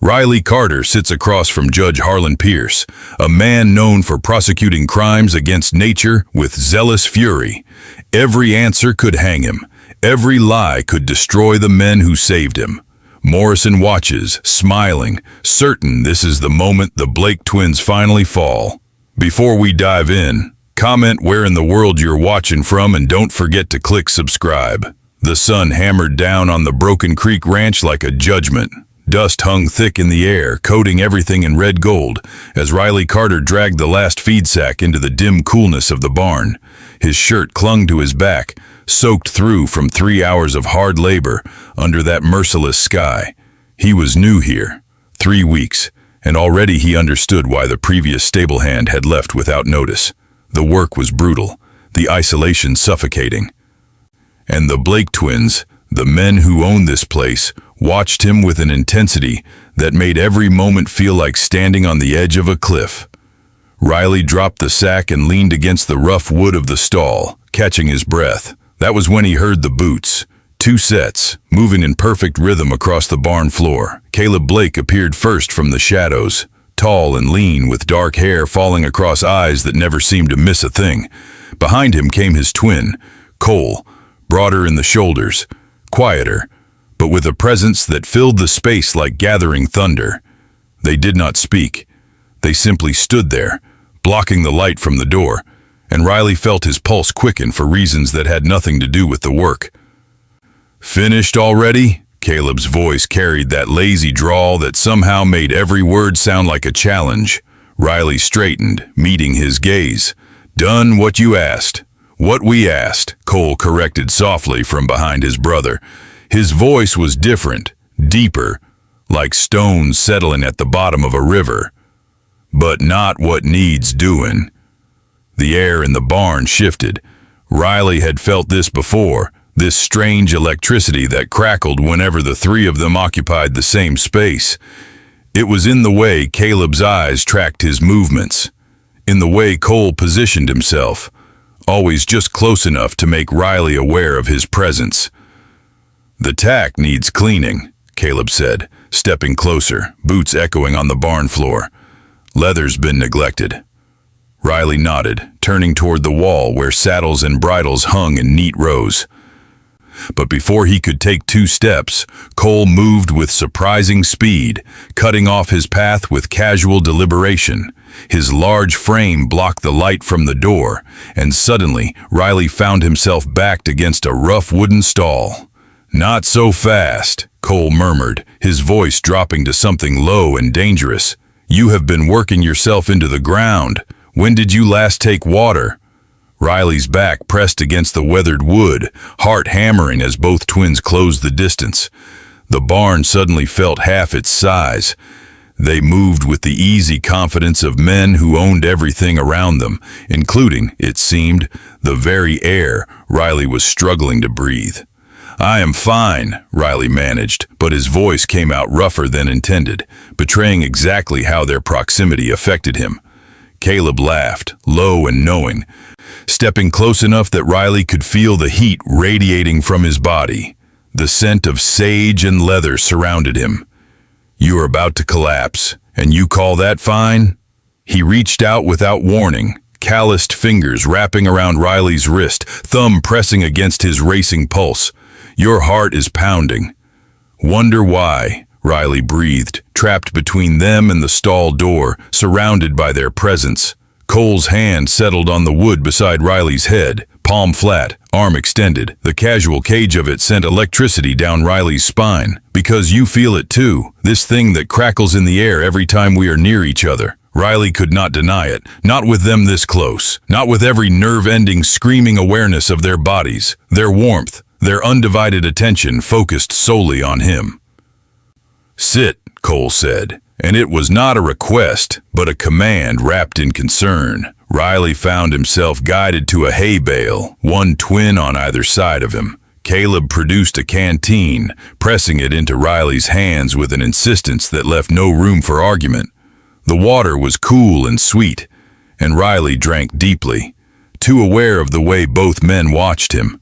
Riley Carter sits across from Judge Harlan Pierce, a man known for prosecuting crimes against nature with zealous fury. Every answer could hang him. Every lie could destroy the men who saved him. Morrison watches, smiling, certain this is the moment the Blake twins finally fall. Before we dive in, comment where in the world you're watching from and don't forget to click subscribe. The sun hammered down on the Broken Creek Ranch like a judgment. Dust hung thick in the air, coating everything in red gold, as Riley Carter dragged the last feed sack into the dim coolness of the barn. His shirt clung to his back, soaked through from 3 hours of hard labor under that merciless sky. He was new here, 3 weeks, and already he understood why the previous stable hand had left without notice. The work was brutal, the isolation suffocating. And the Blake twins, the men who owned this place, watched him with an intensity that made every moment feel like standing on the edge of a cliff. Riley dropped the sack and leaned against the rough wood of the stall, catching his breath. That was when he heard the boots. 2 sets, moving in perfect rhythm across the barn floor. Caleb Blake appeared first from the shadows, tall and lean with dark hair falling across eyes that never seemed to miss a thing. Behind him came his twin, Cole, broader in the shoulders, quieter, but with a presence that filled the space like gathering thunder. They did not speak. They simply stood there, blocking the light from the door, and Riley felt his pulse quicken for reasons that had nothing to do with the work. "Finished already?" Caleb's voice carried that lazy drawl that somehow made every word sound like a challenge. Riley straightened, meeting his gaze. "Done what you asked." "What we asked," Cole corrected softly from behind his brother. His voice was different, deeper, like stones settling at the bottom of a river. "But not what needs doing." The air in the barn shifted. Riley had felt this before, this strange electricity that crackled whenever the 3 of them occupied the same space. It was in the way Caleb's eyes tracked his movements, in the way Cole positioned himself, always just close enough to make Riley aware of his presence. "The tack needs cleaning," Caleb said, stepping closer, boots echoing on the barn floor. "Leather's been neglected." Riley nodded, turning toward the wall where saddles and bridles hung in neat rows. But before he could take 2 steps, Cole moved with surprising speed, cutting off his path with casual deliberation. His large frame blocked the light from the door, and suddenly Riley found himself backed against a rough wooden stall. "Not so fast," Cole murmured, his voice dropping to something low and dangerous. "You have been working yourself into the ground. When did you last take water?" Riley's back pressed against the weathered wood, heart hammering as both twins closed the distance. The barn suddenly felt half its size. They moved with the easy confidence of men who owned everything around them, including, it seemed, the very air Riley was struggling to breathe. "I am fine," Riley managed, but his voice came out rougher than intended, betraying exactly how their proximity affected him. Caleb laughed, low and knowing, stepping close enough that Riley could feel the heat radiating from his body. The scent of sage and leather surrounded him. "You are about to collapse, and you call that fine?" He reached out without warning, calloused fingers wrapping around Riley's wrist, thumb pressing against his racing pulse. "Your heart is pounding." "Wonder why," Riley breathed, trapped between them and the stall door, surrounded by their presence. Cole's hand settled on the wood beside Riley's head, palm flat, arm extended. The casual cage of it sent electricity down Riley's spine. "Because you feel it too, this thing that crackles in the air every time we are near each other." Riley could not deny it, not with them this close, not with every nerve-ending screaming awareness of their bodies, their warmth, their undivided attention focused solely on him. "Sit," Cole said, and it was not a request, but a command wrapped in concern. Riley found himself guided to a hay bale, 1 twin on either side of him. Caleb produced a canteen, pressing it into Riley's hands with an insistence that left no room for argument. The water was cool and sweet, and Riley drank deeply, too aware of the way both men watched him,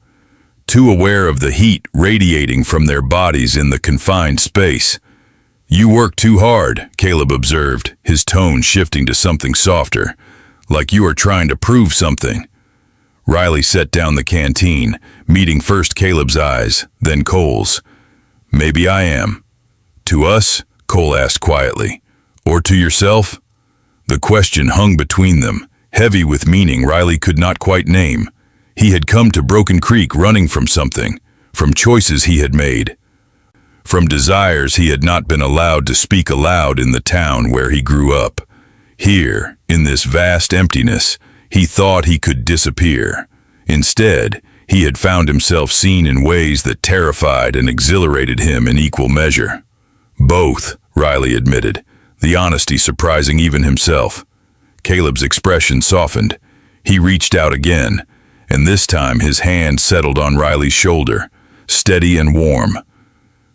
too aware of the heat radiating from their bodies in the confined space. You work too hard, Caleb observed, his tone shifting to something softer, like you are trying to prove something. Riley set down the canteen, meeting first Caleb's eyes, then Cole's. Maybe I am. To us? Cole asked quietly. Or to yourself? The question hung between them, heavy with meaning Riley could not quite name. He had come to Broken Creek running from something, from choices he had made, from desires he had not been allowed to speak aloud in the town where he grew up. Here, in this vast emptiness, he thought he could disappear. Instead, he had found himself seen in ways that terrified and exhilarated him in equal measure. Both, Riley admitted, the honesty surprising even himself. Caleb's expression softened. He reached out again, and this time his hand settled on Riley's shoulder, steady and warm.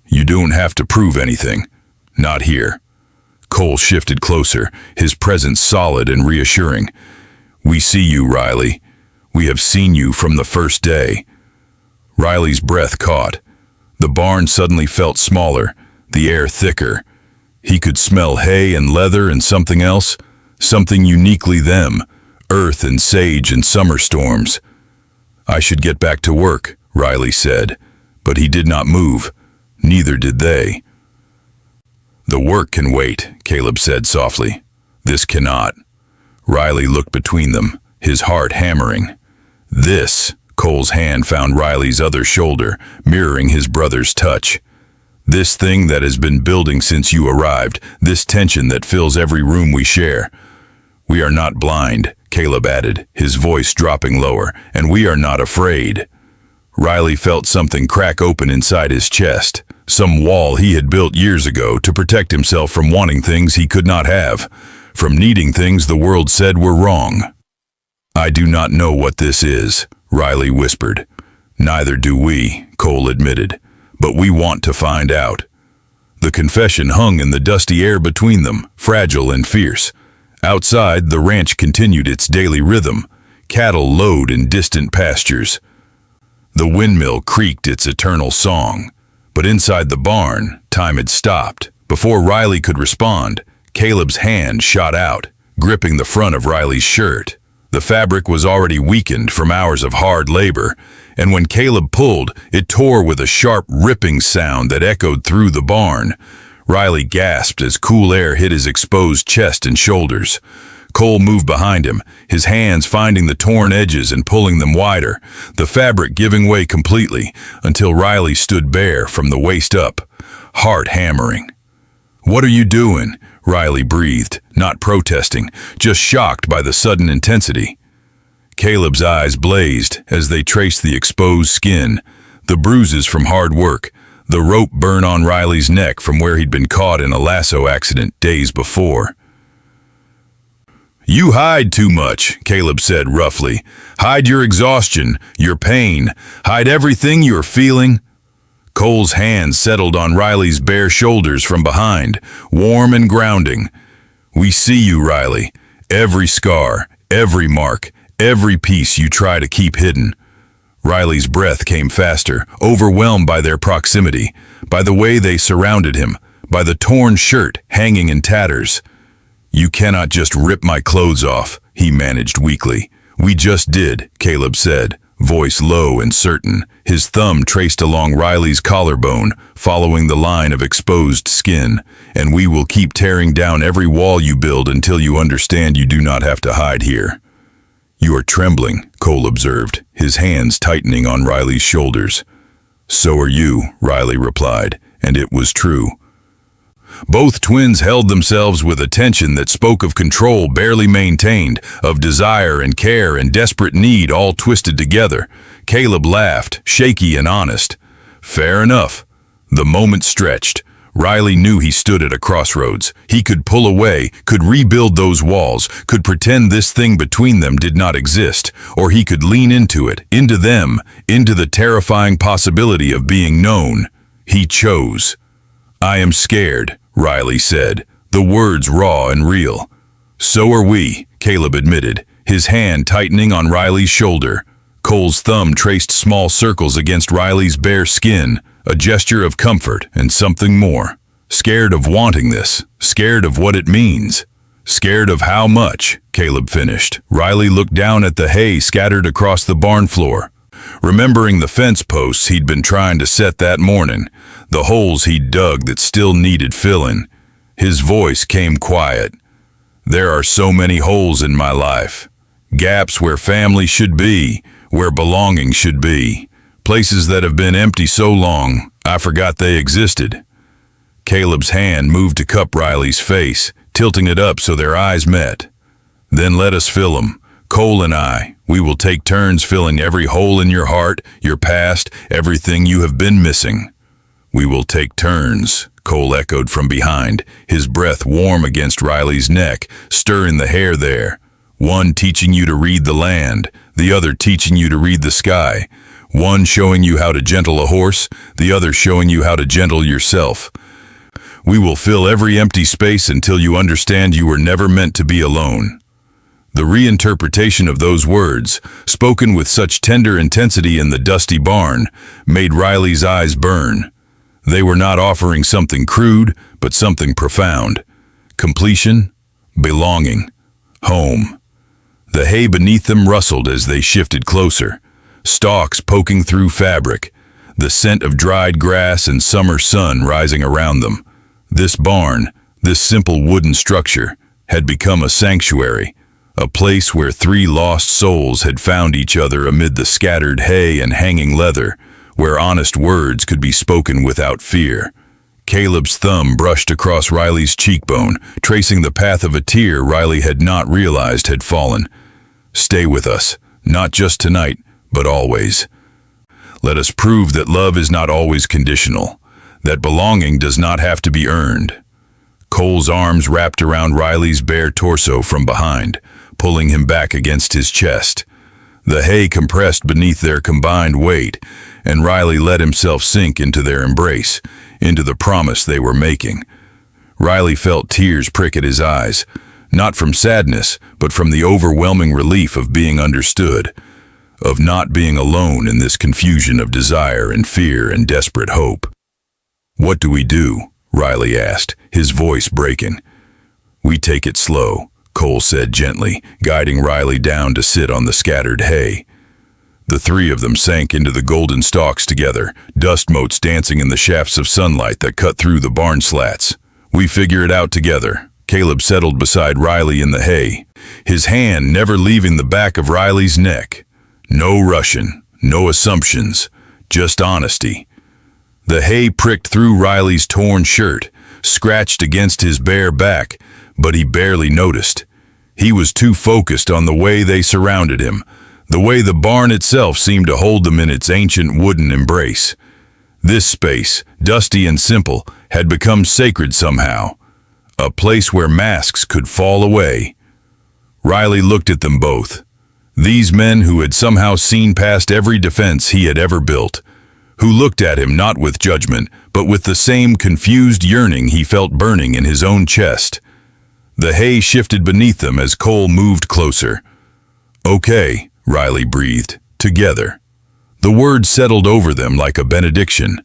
You don't have to prove anything. Not here. Cole shifted closer, his presence solid and reassuring. We see you, Riley. We have seen you from the first day. Riley's breath caught. The barn suddenly felt smaller, the air thicker. He could smell hay and leather and something else, something uniquely them, earth and sage and summer storms. I should get back to work, Riley said, but he did not move. Neither did they. The work can wait, Caleb said softly. This cannot. Riley looked between them, his heart hammering. This, Cole's hand found Riley's other shoulder, mirroring his brother's touch. This thing that has been building since you arrived, this tension that fills every room we share. We are not blind, Caleb added, his voice dropping lower, and we are not afraid. Riley felt something crack open inside his chest, some wall he had built years ago to protect himself from wanting things he could not have, from needing things the world said were wrong. I do not know what this is, Riley whispered. Neither do we, Cole admitted, but we want to find out. The confession hung in the dusty air between them, fragile and fierce. Outside, the ranch continued its daily rhythm, cattle lowed in distant pastures. The windmill creaked its eternal song, but inside the barn, time had stopped. Before Riley could respond, Caleb's hand shot out, gripping the front of Riley's shirt. The fabric was already weakened from hours of hard labor, and when Caleb pulled, it tore with a sharp, ripping sound that echoed through the barn. Riley gasped as cool air hit his exposed chest and shoulders. Cole moved behind him, his hands finding the torn edges and pulling them wider, the fabric giving way completely, until Riley stood bare from the waist up, heart hammering. "What are you doing?" Riley breathed, not protesting, just shocked by the sudden intensity. Caleb's eyes blazed as they traced the exposed skin, the bruises from hard work, the rope burn on Riley's neck from where he'd been caught in a lasso accident days before. "You hide too much," Caleb said roughly. "Hide your exhaustion, your pain, hide everything you're feeling." Cole's hand settled on Riley's bare shoulders from behind, warm and grounding. "We see you, Riley. Every scar, every mark, every piece you try to keep hidden." Riley's breath came faster, overwhelmed by their proximity, by the way they surrounded him, by the torn shirt hanging in tatters. "You cannot just rip my clothes off," he managed weakly. "We just did," Caleb said, voice low and certain. His thumb traced along Riley's collarbone, following the line of exposed skin. "And we will keep tearing down every wall you build until you understand you do not have to hide here." "You are trembling," Cole observed, his hands tightening on Riley's shoulders. "So are you," Riley replied, and it was true. Both twins held themselves with a tension that spoke of control barely maintained, of desire and care and desperate need all twisted together. Caleb laughed, shaky and honest. "Fair enough." The moment stretched. Riley knew he stood at a crossroads. He could pull away, could rebuild those walls, could pretend this thing between them did not exist, or he could lean into it, into them, into the terrifying possibility of being known. He chose. "I am scared," Riley said, the words raw and real. "So are we," Caleb admitted, his hand tightening on Riley's shoulder. Cole's thumb traced small circles against Riley's bare skin, a gesture of comfort and something more. Scared of wanting this, scared of what it means, scared of how much, Caleb finished. Riley looked down at the hay scattered across the barn floor, remembering the fence posts he'd been trying to set that morning, the holes he'd dug that still needed filling. His voice came quiet. There are so many holes in my life. Gaps where family should be, where belonging should be. Places that have been empty so long, I forgot they existed. Caleb's hand moved to cup Riley's face, tilting it up so their eyes met. Then let us fill 'em. Cole and I, we will take turns filling every hole in your heart, your past, everything you have been missing. We will take turns, Cole echoed from behind, his breath warm against Riley's neck, stirring the hair there. One teaching you to read the land, the other teaching you to read the sky. One showing you how to gentle a horse, the other showing you how to gentle yourself. We will fill every empty space until you understand you were never meant to be alone. The reinterpretation of those words, spoken with such tender intensity in the dusty barn, made Riley's eyes burn. They were not offering something crude, but something profound. Completion, belonging, home. The hay beneath them rustled as they shifted closer, stalks poking through fabric, the scent of dried grass and summer sun rising around them. This barn, this simple wooden structure, had become a sanctuary, a place where three lost souls had found each other amid the scattered hay and hanging leather, where honest words could be spoken without fear. Caleb's thumb brushed across Riley's cheekbone, tracing the path of a tear Riley had not realized had fallen. Stay with us, not just tonight, but always. Let us prove that love is not always conditional, that belonging does not have to be earned. Cole's arms wrapped around Riley's bare torso from behind, pulling him back against his chest. The hay compressed beneath their combined weight, and Riley let himself sink into their embrace, into the promise they were making. Riley felt tears prick at his eyes, not from sadness, but from the overwhelming relief of being understood, of not being alone in this confusion of desire and fear and desperate hope. "What do we do?" Riley asked, his voice breaking. "We take it slow," Cole said gently, guiding Riley down to sit on the scattered hay. The three of them sank into the golden stalks together, dust motes dancing in the shafts of sunlight that cut through the barn slats. "We figure it out together." Caleb settled beside Riley in the hay, his hand never leaving the back of Riley's neck. No rushing, no assumptions, just honesty. The hay pricked through Riley's torn shirt, scratched against his bare back, but he barely noticed. He was too focused on the way they surrounded him, the way the barn itself seemed to hold them in its ancient wooden embrace. This space, dusty and simple, had become sacred somehow, a place where masks could fall away. Riley looked at them both, these men who had somehow seen past every defense he had ever built, who looked at him not with judgment, but with the same confused yearning he felt burning in his own chest. The hay shifted beneath them as Cole moved closer. "Okay," Riley breathed, "together." The word settled over them like a benediction.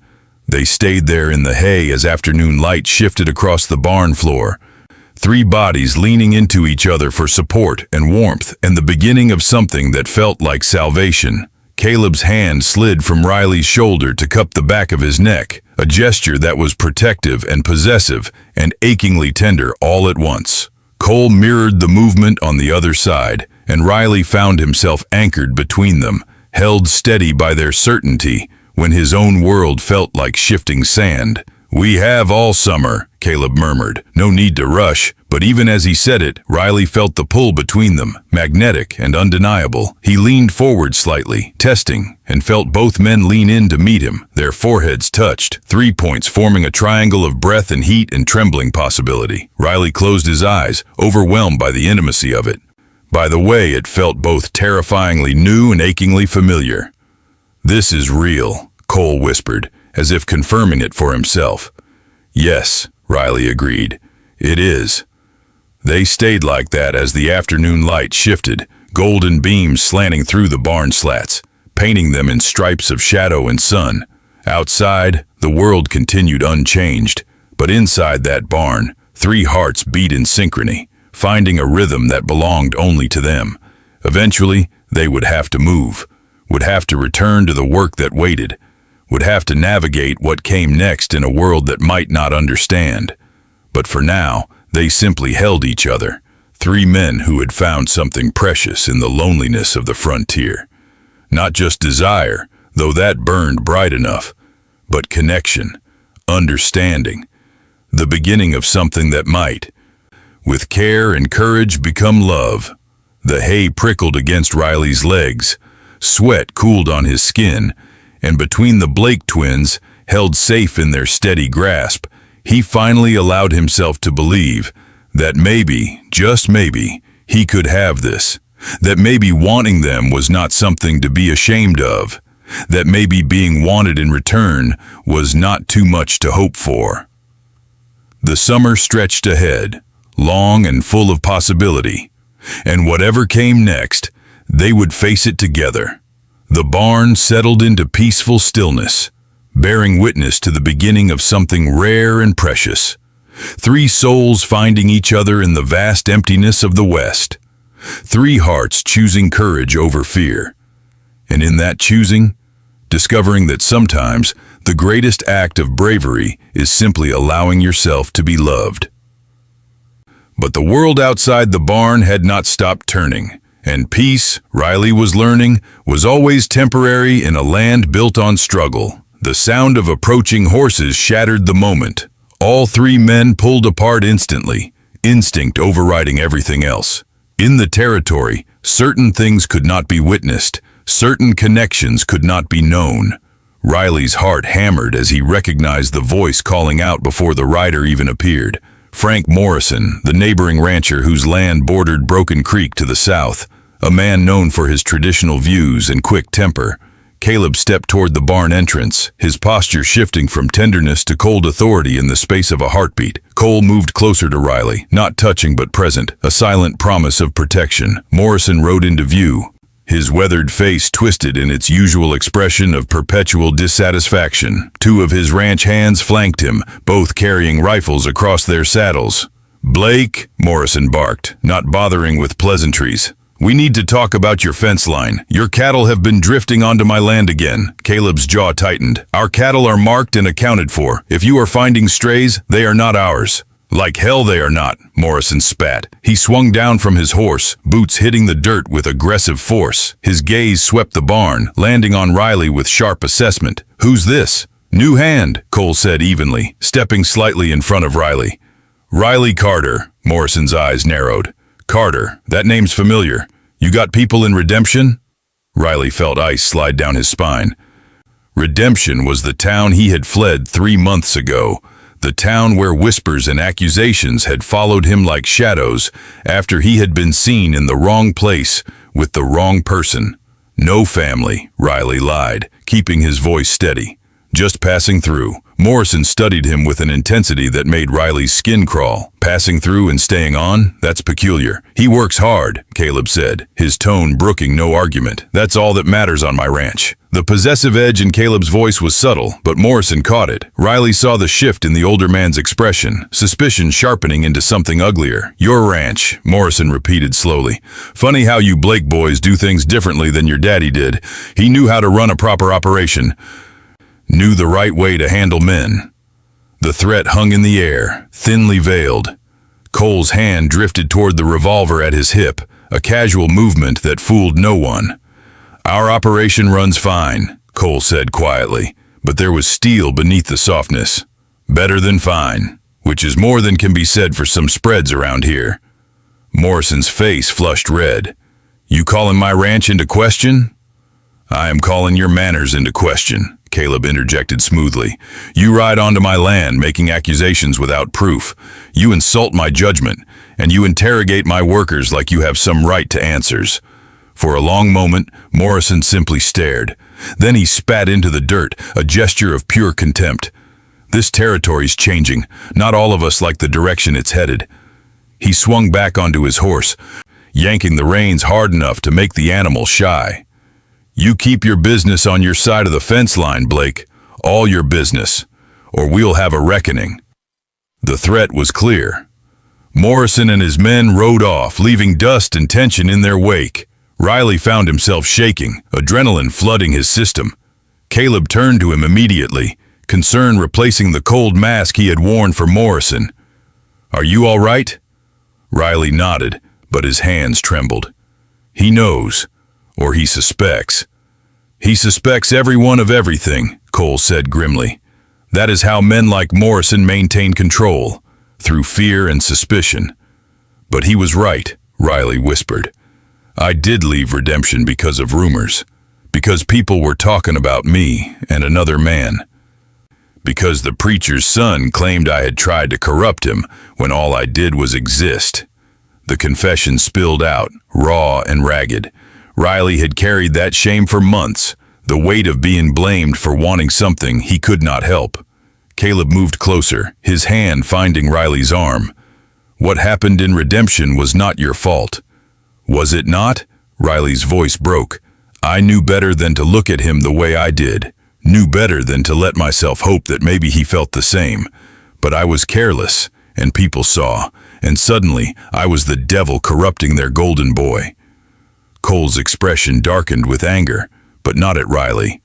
They stayed there in the hay as afternoon light shifted across the barn floor, three bodies leaning into each other for support and warmth and the beginning of something that felt like salvation. Caleb's hand slid from Riley's shoulder to cup the back of his neck, a gesture that was protective and possessive and achingly tender all at once. Cole mirrored the movement on the other side, and Riley found himself anchored between them, held steady by their certainty when his own world felt like shifting sand. "We have all summer," Caleb murmured. "No need to rush." But even as he said it, Riley felt the pull between them, magnetic and undeniable. He leaned forward slightly, testing, and felt both men lean in to meet him. Their foreheads touched, 3 points forming a triangle of breath and heat and trembling possibility. Riley closed his eyes, overwhelmed by the intimacy of it. By the way, it felt both terrifyingly new and achingly familiar. "This is real," Cole whispered, as if confirming it for himself. "Yes," Riley agreed. "It is." They stayed like that as the afternoon light shifted, golden beams slanting through the barn slats, painting them in stripes of shadow and sun. Outside, the world continued unchanged, But inside that barn, 3 hearts beat in synchrony, finding a rhythm that belonged only to them. Eventually, they would have to move, would have to return to the work that waited, would have to navigate what came next in a world that might not understand. But for now, they simply held each other, 3 men who had found something precious in the loneliness of the frontier. Not just desire, though that burned bright enough, but connection, understanding, the beginning of something that might, with care and courage, become love. The hay prickled against Riley's legs, sweat cooled on his skin, and between the Blake twins, held safe in their steady grasp, he finally allowed himself to believe that maybe, just maybe, he could have this, that maybe wanting them was not something to be ashamed of, that maybe being wanted in return was not too much to hope for. The summer stretched ahead, long and full of possibility, and whatever came next, they would face it together. The barn settled into peaceful stillness, bearing witness to the beginning of something rare and precious. 3 souls finding each other in the vast emptiness of the West. 3 hearts choosing courage over fear. And in that choosing, discovering that sometimes the greatest act of bravery is simply allowing yourself to be loved. But the world outside the barn had not stopped turning, and peace, Riley was learning, was always temporary in a land built on struggle. The sound of approaching horses shattered the moment. All 3 men pulled apart instantly, instinct overriding everything else. In the territory, certain things could not be witnessed, certain connections could not be known. Riley's heart hammered as he recognized the voice calling out before the rider even appeared. Frank Morrison, the neighboring rancher whose land bordered Broken Creek to the south, a man known for his traditional views and quick temper. Caleb stepped toward the barn entrance, his posture shifting from tenderness to cold authority in the space of a heartbeat. Cole moved closer to Riley, not touching but present, a silent promise of protection. Morrison rode into view, his weathered face twisted in its usual expression of perpetual dissatisfaction. 2 of his ranch hands flanked him, both carrying rifles across their saddles. "Blake," Morrison barked, not bothering with pleasantries. "We need to talk about your fence line. Your cattle have been drifting onto my land again." Caleb's jaw tightened. "Our cattle are marked and accounted for. If you are finding strays, they are not ours." "Like hell they are not," Morrison spat. He swung down from his horse, boots hitting the dirt with aggressive force. His gaze swept the barn, landing on Riley with sharp assessment. "Who's this?" "New hand," Cole said evenly, stepping slightly in front of Riley. "Riley Carter." Morrison's eyes narrowed. "Carter, that name's familiar. You got people in Redemption?" Riley felt ice slide down his spine. Redemption was the town he had fled 3 months ago. The town where whispers and accusations had followed him like shadows after he had been seen in the wrong place with the wrong person. "No family," Riley lied, keeping his voice steady. "Just passing through." Morrison studied him with an intensity that made Riley's skin crawl. "Passing through and staying on? That's peculiar." "He works hard," Caleb said, his tone brooking no argument. "That's all that matters on my ranch." The possessive edge in Caleb's voice was subtle, but Morrison caught it. Riley saw the shift in the older man's expression, suspicion sharpening into something uglier. "Your ranch," Morrison repeated slowly. "Funny how you Blake boys do things differently than your daddy did. He knew how to run a proper operation. Knew the right way to handle men." The threat hung in the air, thinly veiled. Cole's hand drifted toward the revolver at his hip, a casual movement that fooled no one. "Our operation runs fine," Cole said quietly, but there was steel beneath the softness. "Better than fine, which is more than can be said for some spreads around here." Morrison's face flushed red. "You calling my ranch into question?" "I am calling your manners into question," Caleb interjected smoothly. "You ride onto my land making accusations without proof. You insult my judgment, and you interrogate my workers like you have some right to answers." For a long moment, Morrison simply stared. Then he spat into the dirt, a gesture of pure contempt. "This territory's changing. Not all of us like the direction it's headed." He swung back onto his horse, yanking the reins hard enough to make the animal shy. "You keep your business on your side of the fence line, Blake. All your business. Or we'll have a reckoning." The threat was clear. Morrison and his men rode off, leaving dust and tension in their wake. Riley found himself shaking, adrenaline flooding his system. Caleb turned to him immediately, concern replacing the cold mask he had worn for Morrison. "Are you all right?" Riley nodded, but his hands trembled. "He knows, or he suspects." "He suspects everyone of everything," Cole said grimly. "That is how men like Morrison maintain control, through fear and suspicion." "But he was right," Riley whispered. "I did leave Redemption because of rumors, because people were talking about me and another man. Because the preacher's son claimed I had tried to corrupt him when all I did was exist." The confession spilled out, raw and ragged. Riley had carried that shame for months, the weight of being blamed for wanting something he could not help. Caleb moved closer, his hand finding Riley's arm. "What happened in Redemption was not your fault." "Was it not?" Riley's voice broke. "I knew better than to look at him the way I did. Knew better than to let myself hope that maybe he felt the same. But I was careless, and people saw, and suddenly I was the devil corrupting their golden boy." Cole's expression darkened with anger, but not at Riley.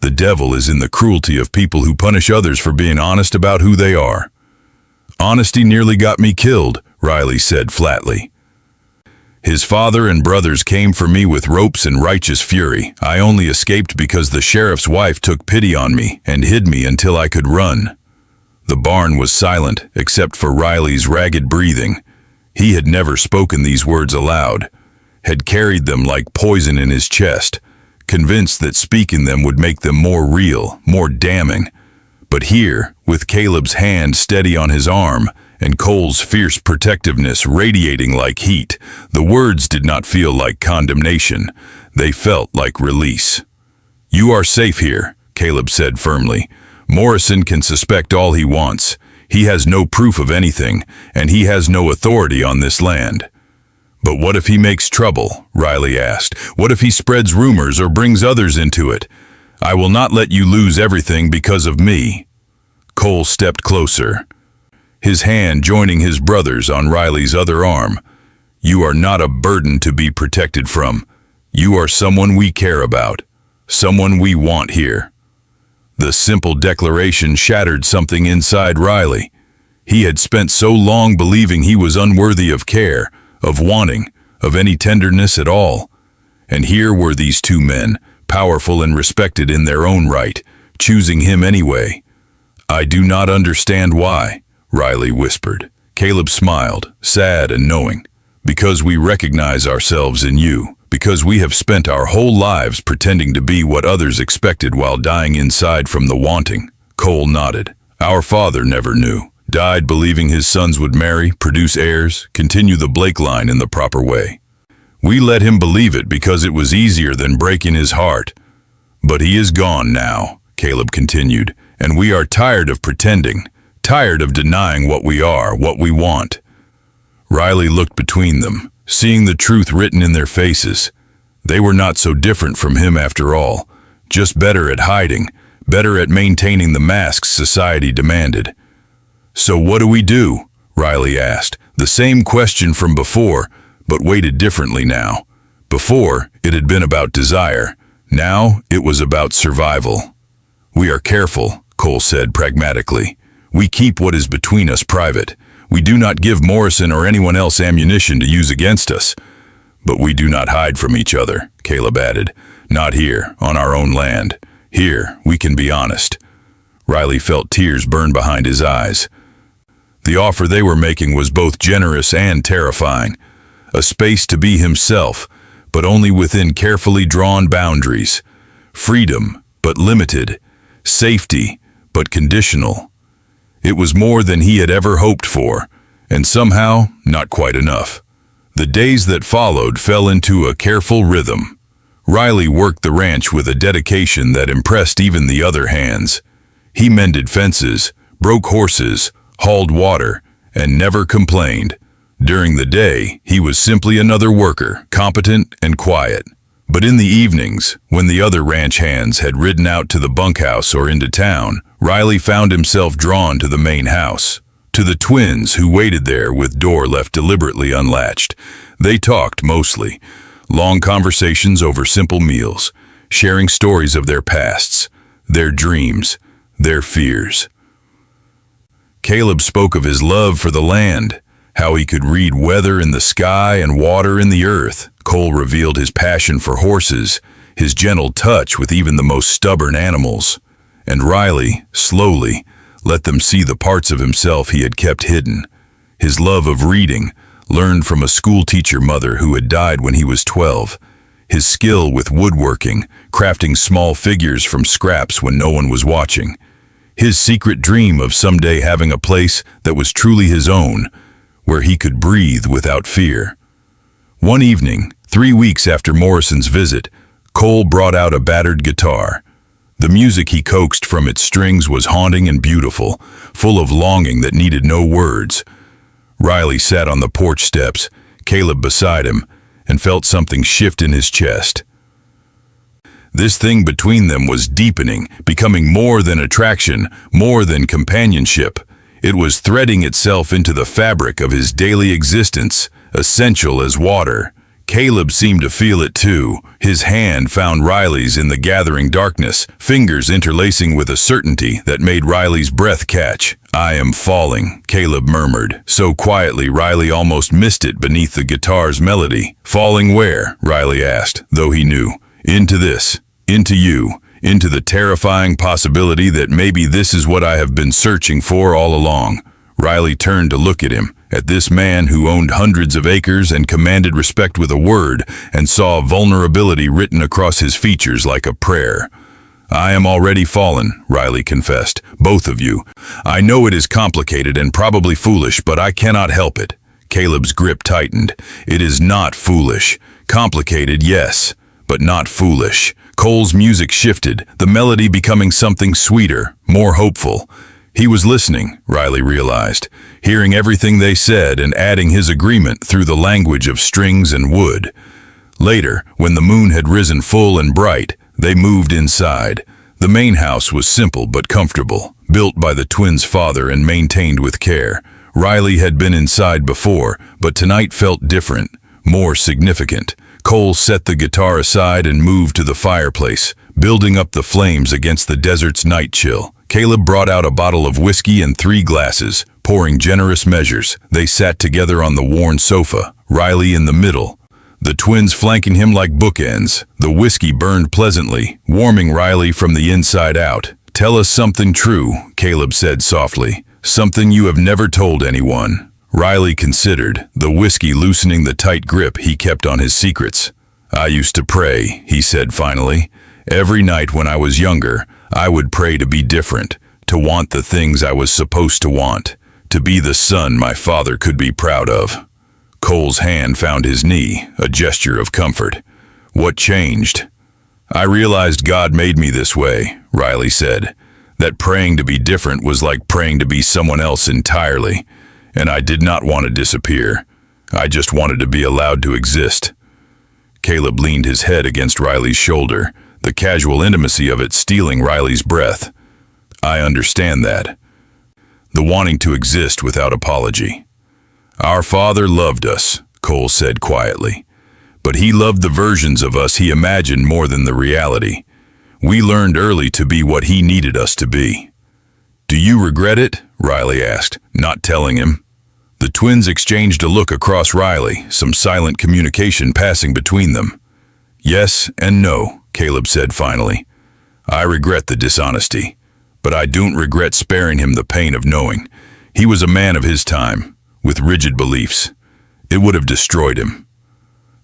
"The devil is in the cruelty of people who punish others for being honest about who they are." "Honesty nearly got me killed," Riley said flatly. "His father and brothers came for me with ropes and righteous fury. I only escaped because the sheriff's wife took pity on me and hid me until I could run." The barn was silent, except for Riley's ragged breathing. He had never spoken these words aloud, had carried them like poison in his chest, convinced that speaking them would make them more real, more damning. But here, with Caleb's hand steady on his arm, and Cole's fierce protectiveness radiating like heat, the words did not feel like condemnation. They felt like release. "You are safe here," Caleb said firmly. "Morrison can suspect all he wants. He has no proof of anything, and he has no authority on this land." "But what if he makes trouble?" Riley asked. "What if he spreads rumors or brings others into it? I will not let you lose everything because of me." Cole stepped closer, his hand joining his brother's on Riley's other arm. "You are not a burden to be protected from. You are someone we care about, someone we want here." The simple declaration shattered something inside Riley. He had spent so long believing he was unworthy of care, of wanting, of any tenderness at all. And here were these two men, powerful and respected in their own right, choosing him anyway. "I do not understand why," Riley whispered. Caleb smiled, sad and knowing. "Because we recognize ourselves in you. Because we have spent our whole lives pretending to be what others expected while dying inside from the wanting." Cole nodded. "Our father never knew. Died believing his sons would marry, produce heirs, continue the Blake line in the proper way. We let him believe it because it was easier than breaking his heart. But he is gone now," Caleb continued, "and we are tired of pretending, tired of denying what we are, what we want." Riley looked between them, seeing the truth written in their faces. They were not so different from him after all, just better at hiding, better at maintaining the masks society demanded. "So what do we do?" Riley asked, the same question from before, but weighted differently now. Before, it had been about desire. Now, it was about survival. "We are careful," Cole said pragmatically. "We keep what is between us private. We do not give Morrison or anyone else ammunition to use against us. But we do not hide from each other," Caleb added. "Not here, on our own land. Here, we can be honest." Riley felt tears burn behind his eyes. The offer they were making was both generous and terrifying. A space to be himself, but only within carefully drawn boundaries. Freedom, but limited. Safety, but conditional. It was more than he had ever hoped for, and somehow not quite enough. The days that followed fell into a careful rhythm. Riley worked the ranch with a dedication that impressed even the other hands. He mended fences, broke horses, hauled water, and never complained. During the day, he was simply another worker, competent and quiet. But in the evenings, when the other ranch hands had ridden out to the bunkhouse or into town, Riley found himself drawn to the main house. To the twins who waited there with door left deliberately unlatched, they talked mostly. Long conversations over simple meals, sharing stories of their pasts, their dreams, their fears. Caleb spoke of his love for the land, how he could read weather in the sky and water in the earth. Cole revealed his passion for horses, his gentle touch with even the most stubborn animals. And Riley, slowly, let them see the parts of himself he had kept hidden. His love of reading, learned from a schoolteacher mother who had died when he was 12. His skill with woodworking, crafting small figures from scraps when no one was watching. His secret dream of someday having a place that was truly his own, where he could breathe without fear. One evening, 3 weeks after Morrison's visit, Cole brought out a battered guitar. The music he coaxed from its strings was haunting and beautiful, full of longing that needed no words. Riley sat on the porch steps, Caleb beside him, and felt something shift in his chest. This thing between them was deepening, becoming more than attraction, more than companionship. It was threading itself into the fabric of his daily existence, essential as water. Caleb seemed to feel it too. His hand found Riley's in the gathering darkness, fingers interlacing with a certainty that made Riley's breath catch. "I am falling," Caleb murmured, so quietly Riley almost missed it beneath the guitar's melody. "Falling where?" Riley asked, though he knew. "Into this, into you, into the terrifying possibility that maybe this is what I have been searching for all along." Riley turned to look at him, at this man who owned hundreds of acres and commanded respect with a word, and saw vulnerability written across his features like a prayer. "I am already fallen," Riley confessed, "both of you. I know it is complicated and probably foolish, but I cannot help it." Caleb's grip tightened. "It is not foolish. Complicated, yes, but not foolish." Cole's music shifted, the melody becoming something sweeter, more hopeful. He was listening, Riley realized, hearing everything they said and adding his agreement through the language of strings and wood. Later, when the moon had risen full and bright, they moved inside. The main house was simple but comfortable, built by the twins' father and maintained with care. Riley had been inside before, but tonight felt different, more significant. Cole set the guitar aside and moved to the fireplace, building up the flames against the desert's night chill. Caleb brought out a bottle of whiskey and 3 glasses, pouring generous measures. They sat together on the worn sofa, Riley in the middle, the twins flanking him like bookends. The whiskey burned pleasantly, warming Riley from the inside out. "Tell us something true," Caleb said softly, "something you have never told anyone." Riley considered, the whiskey loosening the tight grip he kept on his secrets. "I used to pray," he said finally. "Every night when I was younger, I would pray to be different, to want the things I was supposed to want, to be the son my father could be proud of." Cole's hand found his knee, a gesture of comfort. "What changed?" "I realized God made me this way," Riley said. "That praying to be different was like praying to be someone else entirely. And I did not want to disappear. I just wanted to be allowed to exist." Caleb leaned his head against Riley's shoulder, the casual intimacy of it stealing Riley's breath. "I understand that. The wanting to exist without apology. Our Father loved us," Cole said quietly. "But he loved the versions of us he imagined more than the reality. We learned early to be what he needed us to be." "Do you regret it?" Riley asked, not telling him. The twins exchanged a look across Riley, some silent communication passing between them. "Yes and no," Caleb said finally. "I regret the dishonesty, but I don't regret sparing him the pain of knowing. He was a man of his time, with rigid beliefs. It would have destroyed him.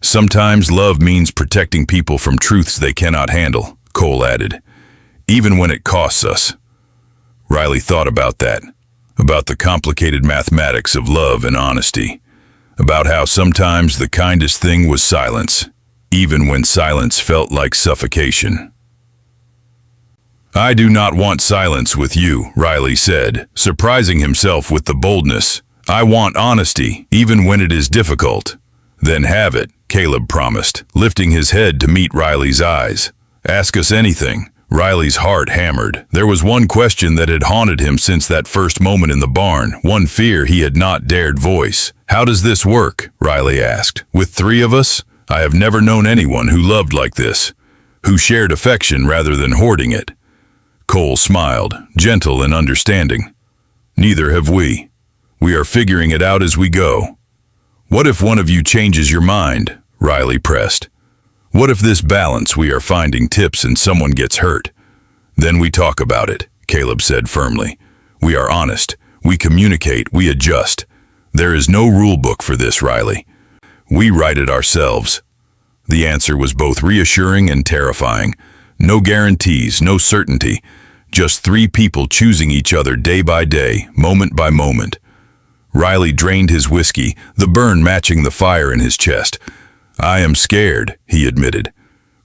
Sometimes love means protecting people from truths they cannot handle," Cole added, "even when it costs us." Riley thought about that, about the complicated mathematics of love and honesty, about how sometimes the kindest thing was silence, even when silence felt like suffocation. "I do not want silence with you," Riley said, surprising himself with the boldness. "I want honesty, even when it is difficult." "Then have it," Caleb promised, lifting his head to meet Riley's eyes. "Ask us anything. Riley's heart hammered. There was one question that had haunted him since that first moment in the barn, one fear he had not dared voice. "How does this work?" Riley asked. "With three of us? I have never known anyone who loved like this, who shared affection rather than hoarding it." Cole smiled, gentle and understanding. "Neither have we. We are figuring it out as we go." "What if one of you changes your mind?" Riley pressed. "What if this balance we are finding tips and someone gets hurt?" "Then we talk about it," Caleb said firmly. "We are honest. We communicate. We adjust. There is no rule book for this, Riley. We write it ourselves." The answer was both reassuring and terrifying. No guarantees, no certainty. Just three people choosing each other day by day, moment by moment. Riley drained his whiskey, the burn matching the fire in his chest. "I am scared," he admitted.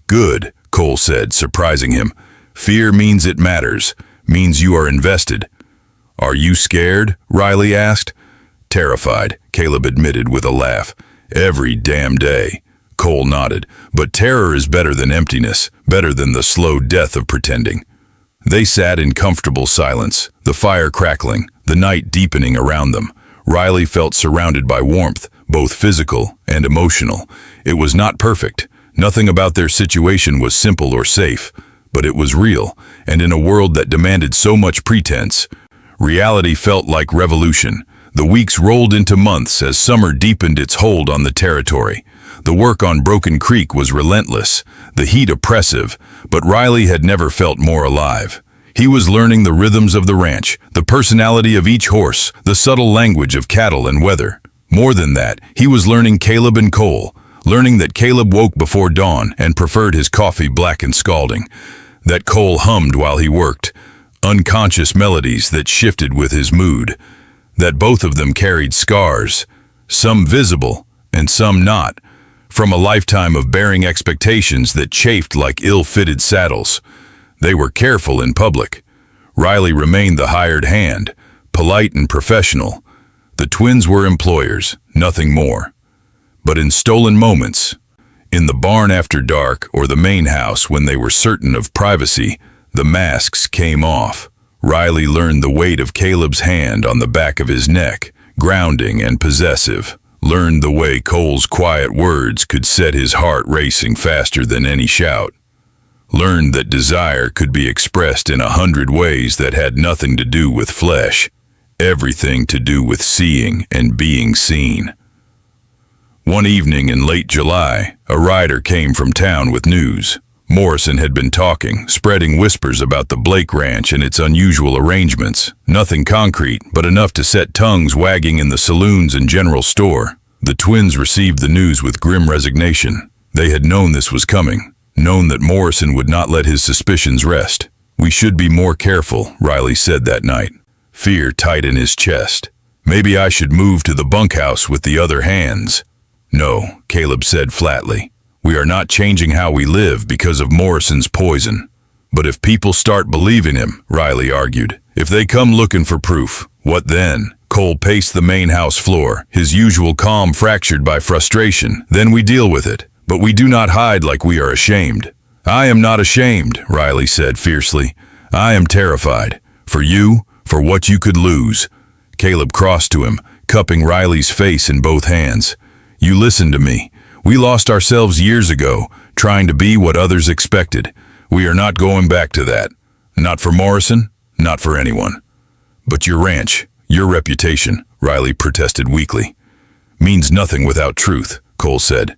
"Good," Cole said, surprising him. "Fear means it matters, means you are invested." "Are you scared?" Riley asked. "Terrified," Caleb admitted with a laugh. "Every damn day." Cole nodded. "But terror is better than emptiness, better than the slow death of pretending." They sat in comfortable silence, the fire crackling, the night deepening around them. Riley felt surrounded by warmth, both physical and emotional. It was not perfect. Nothing about their situation was simple or safe, but it was real, and in a world that demanded so much pretense, reality felt like revolution. The weeks rolled into months as summer deepened its hold on the territory. The work on Broken Creek was relentless, the heat oppressive, but Riley had never felt more alive. He was learning the rhythms of the ranch, the personality of each horse, the subtle language of cattle and weather. More than that, he was learning Caleb and Cole, learning that Caleb woke before dawn and preferred his coffee black and scalding, that Cole hummed while he worked, unconscious melodies that shifted with his mood, that both of them carried scars, some visible and some not, from a lifetime of bearing expectations that chafed like ill-fitted saddles. They were careful in public. Riley remained the hired hand, polite and professional. The twins were employers, nothing more. But in stolen moments, in the barn after dark or the main house when they were certain of privacy, the masks came off. Riley learned the weight of Caleb's hand on the back of his neck, grounding and possessive. Learned the way Cole's quiet words could set his heart racing faster than any shout. Learned that desire could be expressed in 100 ways that had nothing to do with flesh, everything to do with seeing and being seen. One evening in late July, a rider came from town with news. Morrison had been talking, spreading whispers about the Blake Ranch and its unusual arrangements. Nothing concrete, but enough to set tongues wagging in the saloons and general store. The twins received the news with grim resignation. They had known this was coming, known that Morrison would not let his suspicions rest. "We should be more careful," Riley said that night, fear tight in his chest. "Maybe I should move to the bunkhouse with the other hands." "No," Caleb said flatly. "We are not changing how we live because of Morrison's poison." "But if people start believing him," Riley argued, "if they come looking for proof, what then?" Cole paced the main house floor, his usual calm fractured by frustration. "Then we deal with it, but we do not hide like we are ashamed." "I am not ashamed," Riley said fiercely. "I am terrified. For you, for what you could lose." Caleb crossed to him, cupping Riley's face in both hands. "You listen to me. We lost ourselves years ago, trying to be what others expected. We are not going back to that. Not for Morrison, not for anyone. But your ranch, your reputation," Riley protested weakly. "Means nothing without truth," Cole said,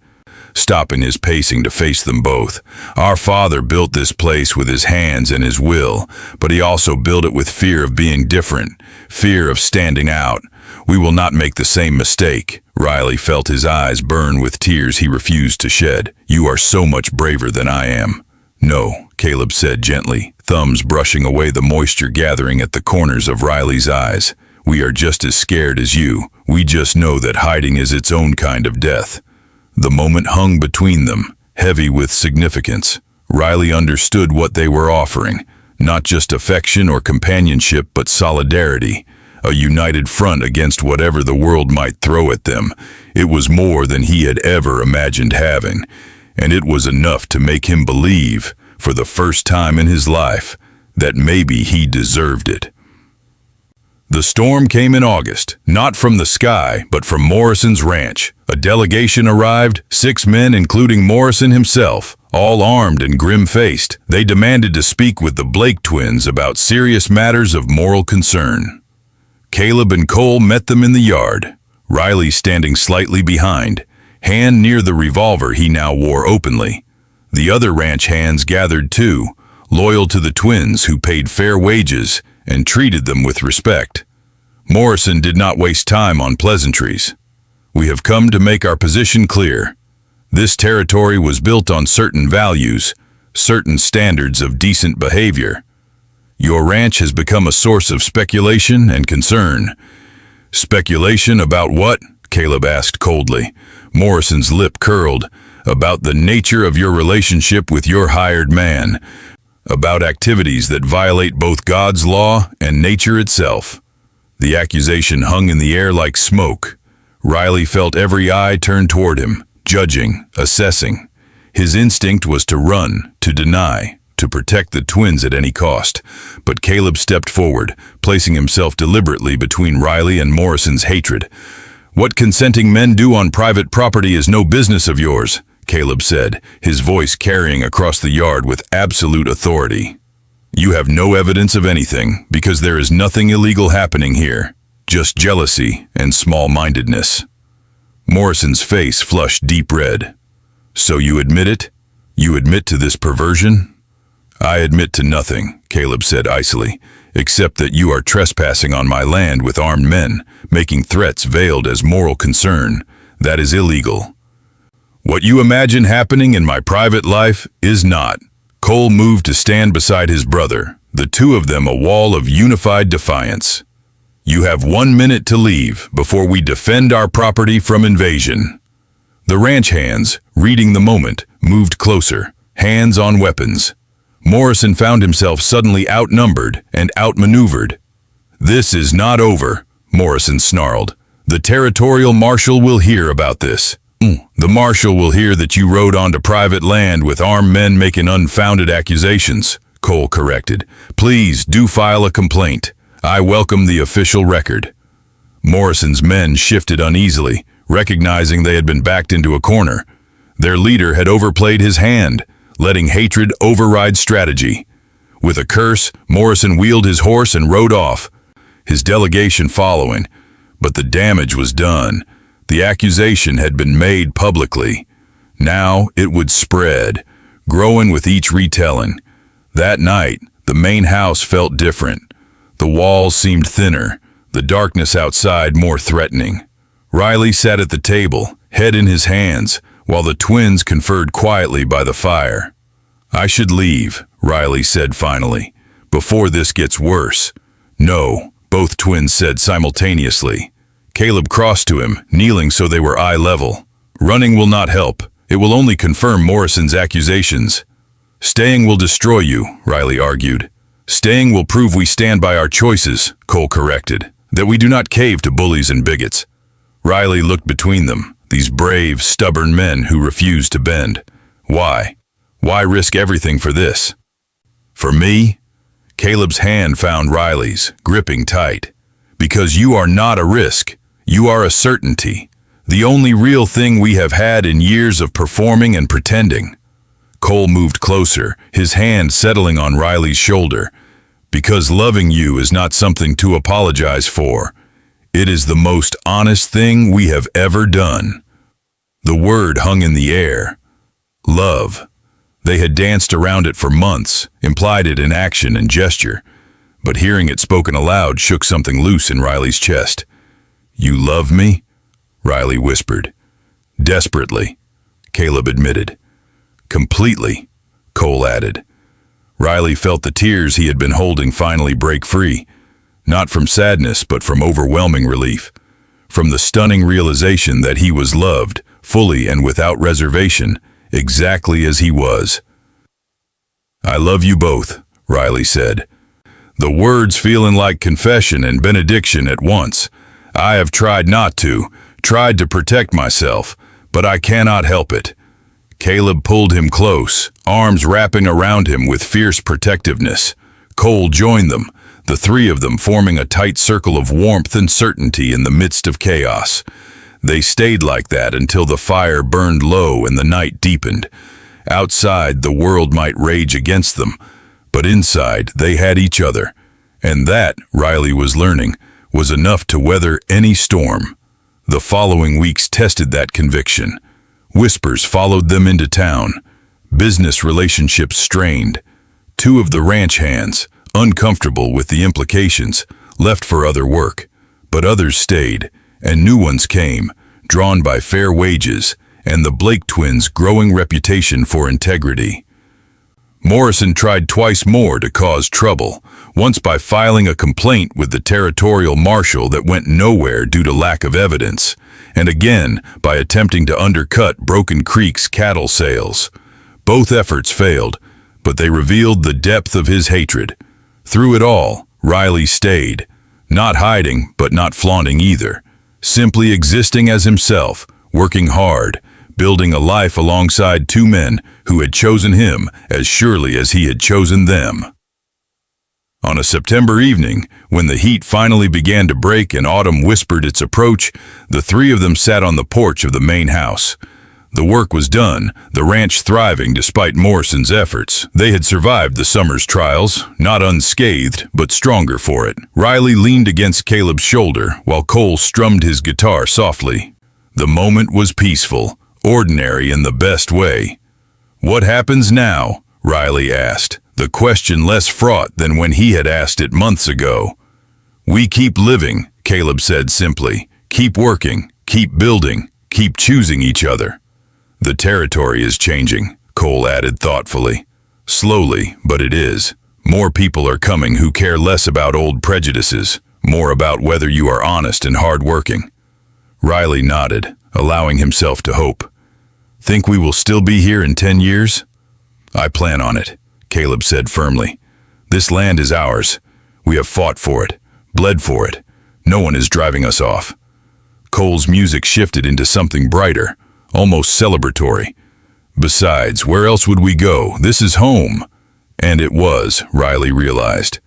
stopping his pacing to face them both. "Our father built this place with his hands and his will, but he also built it with fear of being different, fear of standing out. We will not make the same mistake." Riley felt his eyes burn with tears he refused to shed. "You are so much braver than I am." "No," Caleb said gently, thumbs brushing away the moisture gathering at the corners of Riley's eyes. "We are just as scared as you. We just know that hiding is its own kind of death." The moment hung between them, heavy with significance. Riley understood what they were offering, not just affection or companionship, but solidarity. A united front against whatever the world might throw at them. It was more than he had ever imagined having, and it was enough to make him believe, for the first time in his life, that maybe he deserved it. The storm came in August, not from the sky, but from Morrison's ranch. A delegation arrived, 6 men including Morrison himself, all armed and grim-faced. They demanded to speak with the Blake twins about serious matters of moral concern. Caleb and Cole met them in the yard, Riley standing slightly behind, hand near the revolver he now wore openly. The other ranch hands gathered too, loyal to the twins who paid fair wages and treated them with respect. Morrison did not waste time on pleasantries. We have come to make our position clear. This territory was built on certain values, certain standards of decent behavior. Your ranch has become a source of speculation and concern. Speculation about what? Caleb asked coldly. Morrison's lip curled. About the nature of your relationship with your hired man. About activities that violate both God's law and nature itself. The accusation hung in the air like smoke. Riley felt every eye turn toward him, judging, assessing. His instinct was to run, to deny, to protect the twins at any cost. But Caleb stepped forward, placing himself deliberately between Riley and Morrison's hatred. "What consenting men do on private property is no business of yours," Caleb said, his voice carrying across the yard with absolute authority. "You have no evidence of anything, because there is nothing illegal happening here, just jealousy and small-mindedness." Morrison's face flushed deep red. "So you admit it? You admit to this perversion?" "I admit to nothing," Caleb said icily, "except that you are trespassing on my land with armed men, making threats veiled as moral concern. That is illegal. What you imagine happening in my private life is not." Cole moved to stand beside his brother, the two of them a wall of unified defiance. "You have 1 minute to leave before we defend our property from invasion." The ranch hands, reading the moment, moved closer, hands on weapons. Morrison found himself suddenly outnumbered and outmaneuvered. "This is not over," Morrison snarled. "The territorial marshal will hear about this." "The marshal will hear that you rode onto private land with armed men making unfounded accusations," Cole corrected. "Please do file a complaint. I welcome the official record." Morrison's men shifted uneasily, recognizing they had been backed into a corner. Their leader had overplayed his hand, letting hatred override strategy. With a curse, Morrison wheeled his horse and rode off, his delegation following. But the damage was done. The accusation had been made publicly. Now it would spread, growing with each retelling. That night, the main house felt different. The walls seemed thinner, the darkness outside more threatening. Riley sat at the table, head in his hands, while the twins conferred quietly by the fire. "I should leave," Riley said finally, "before this gets worse." "No," both twins said simultaneously. Caleb crossed to him, kneeling so they were eye level. "Running will not help. It will only confirm Morrison's accusations." "Staying will destroy you," Riley argued. "Staying will prove we stand by our choices," Cole corrected, "that we do not cave to bullies and bigots." Riley looked between them, these brave, stubborn men who refused to bend. Why? Why risk everything for this? "For me?" Caleb's hand found Riley's, gripping tight. "Because you are not a risk. You are a certainty. The only real thing we have had in years of performing and pretending." Cole moved closer, his hand settling on Riley's shoulder. "Because loving you is not something to apologize for. It is the most honest thing we have ever done." The word hung in the air. Love. They had danced around it for months, implied it in action and gesture. But hearing it spoken aloud shook something loose in Riley's chest. "You love me?" Riley whispered. "Desperately," Caleb admitted. "Completely," Cole added. Riley felt the tears he had been holding finally break free, not from sadness but from overwhelming relief, from the stunning realization that he was loved, fully and without reservation, exactly as he was. "I love you both," Riley said. The words feeling like confession and benediction at once. "I have tried not to, tried to protect myself, but I cannot help it." Caleb pulled him close, arms wrapping around him with fierce protectiveness. Cole joined them, the three of them forming a tight circle of warmth and certainty in the midst of chaos. They stayed like that until the fire burned low and the night deepened. Outside, the world might rage against them, but inside, they had each other. And that, Riley was learning, was enough to weather any storm. The following weeks tested that conviction. Whispers followed them into town. Business relationships strained. Two of the ranch hands, uncomfortable with the implications, left for other work. But others stayed, and new ones came, drawn by fair wages and the Blake twins' growing reputation for integrity. Morrison tried twice more to cause trouble, once by filing a complaint with the territorial marshal that went nowhere due to lack of evidence, and again by attempting to undercut Broken Creek's cattle sales. Both efforts failed, but they revealed the depth of his hatred. Through it all, Riley stayed, not hiding but not flaunting either, simply existing as himself, working hard, building a life alongside two men who had chosen him as surely as he had chosen them. On a September evening, when the heat finally began to break and autumn whispered its approach, the three of them sat on the porch of the main house. The work was done, the ranch thriving despite Morrison's efforts. They had survived the summer's trials, not unscathed, but stronger for it. Riley leaned against Caleb's shoulder while Cole strummed his guitar softly. The moment was peaceful, ordinary in the best way. "What happens now?" Riley asked, the question less fraught than when he had asked it months ago. "We keep living," Caleb said simply. "Keep working, keep building, keep choosing each other." "The territory is changing," Cole added thoughtfully. "Slowly, but it is. More people are coming who care less about old prejudices, more about whether you are honest and hard-working." Riley nodded, allowing himself to hope. "Think we will still be here in 10 years? "I plan on it," Caleb said firmly. "This land is ours. We have fought for it, bled for it. No one is driving us off." Cole's music shifted into something brighter, almost celebratory. "Besides, where else would we go? This is home." And it was, Riley realized.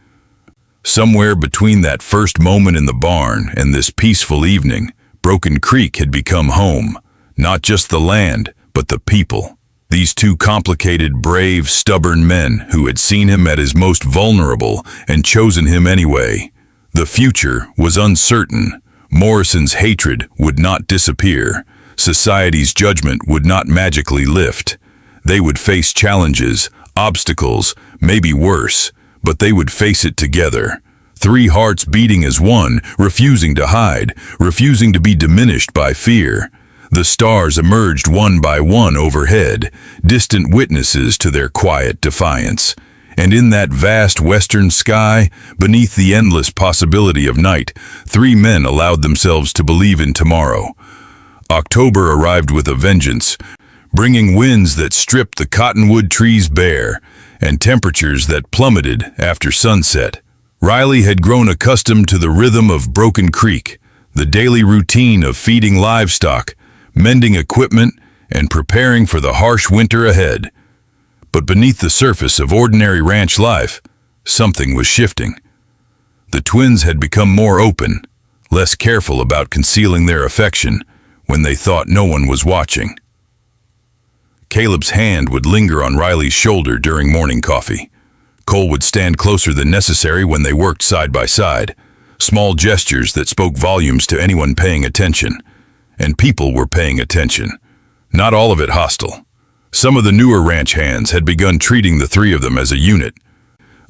Somewhere between that first moment in the barn and this peaceful evening, Broken Creek had become home. Not just the land, but the people. These two complicated, brave, stubborn men who had seen him at his most vulnerable and chosen him anyway. The future was uncertain. Morrison's hatred would not disappear. Society's judgment would not magically lift. They would face challenges, obstacles, maybe worse, but they would face it together. Three hearts beating as one, refusing to hide, refusing to be diminished by fear. The stars emerged one by one overhead, distant witnesses to their quiet defiance. And in that vast western sky, beneath the endless possibility of night, three men allowed themselves to believe in tomorrow. October arrived with a vengeance, bringing winds that stripped the cottonwood trees bare, and temperatures that plummeted after sunset. Riley had grown accustomed to the rhythm of Broken Creek, the daily routine of feeding livestock, mending equipment, and preparing for the harsh winter ahead. But beneath the surface of ordinary ranch life, something was shifting. The twins had become more open, less careful about concealing their affection when they thought no one was watching. Caleb's hand would linger on Riley's shoulder during morning coffee. Cole would stand closer than necessary when they worked side by side, small gestures that spoke volumes to anyone paying attention. And people were paying attention. Not all of it hostile. Some of the newer ranch hands had begun treating the three of them as a unit,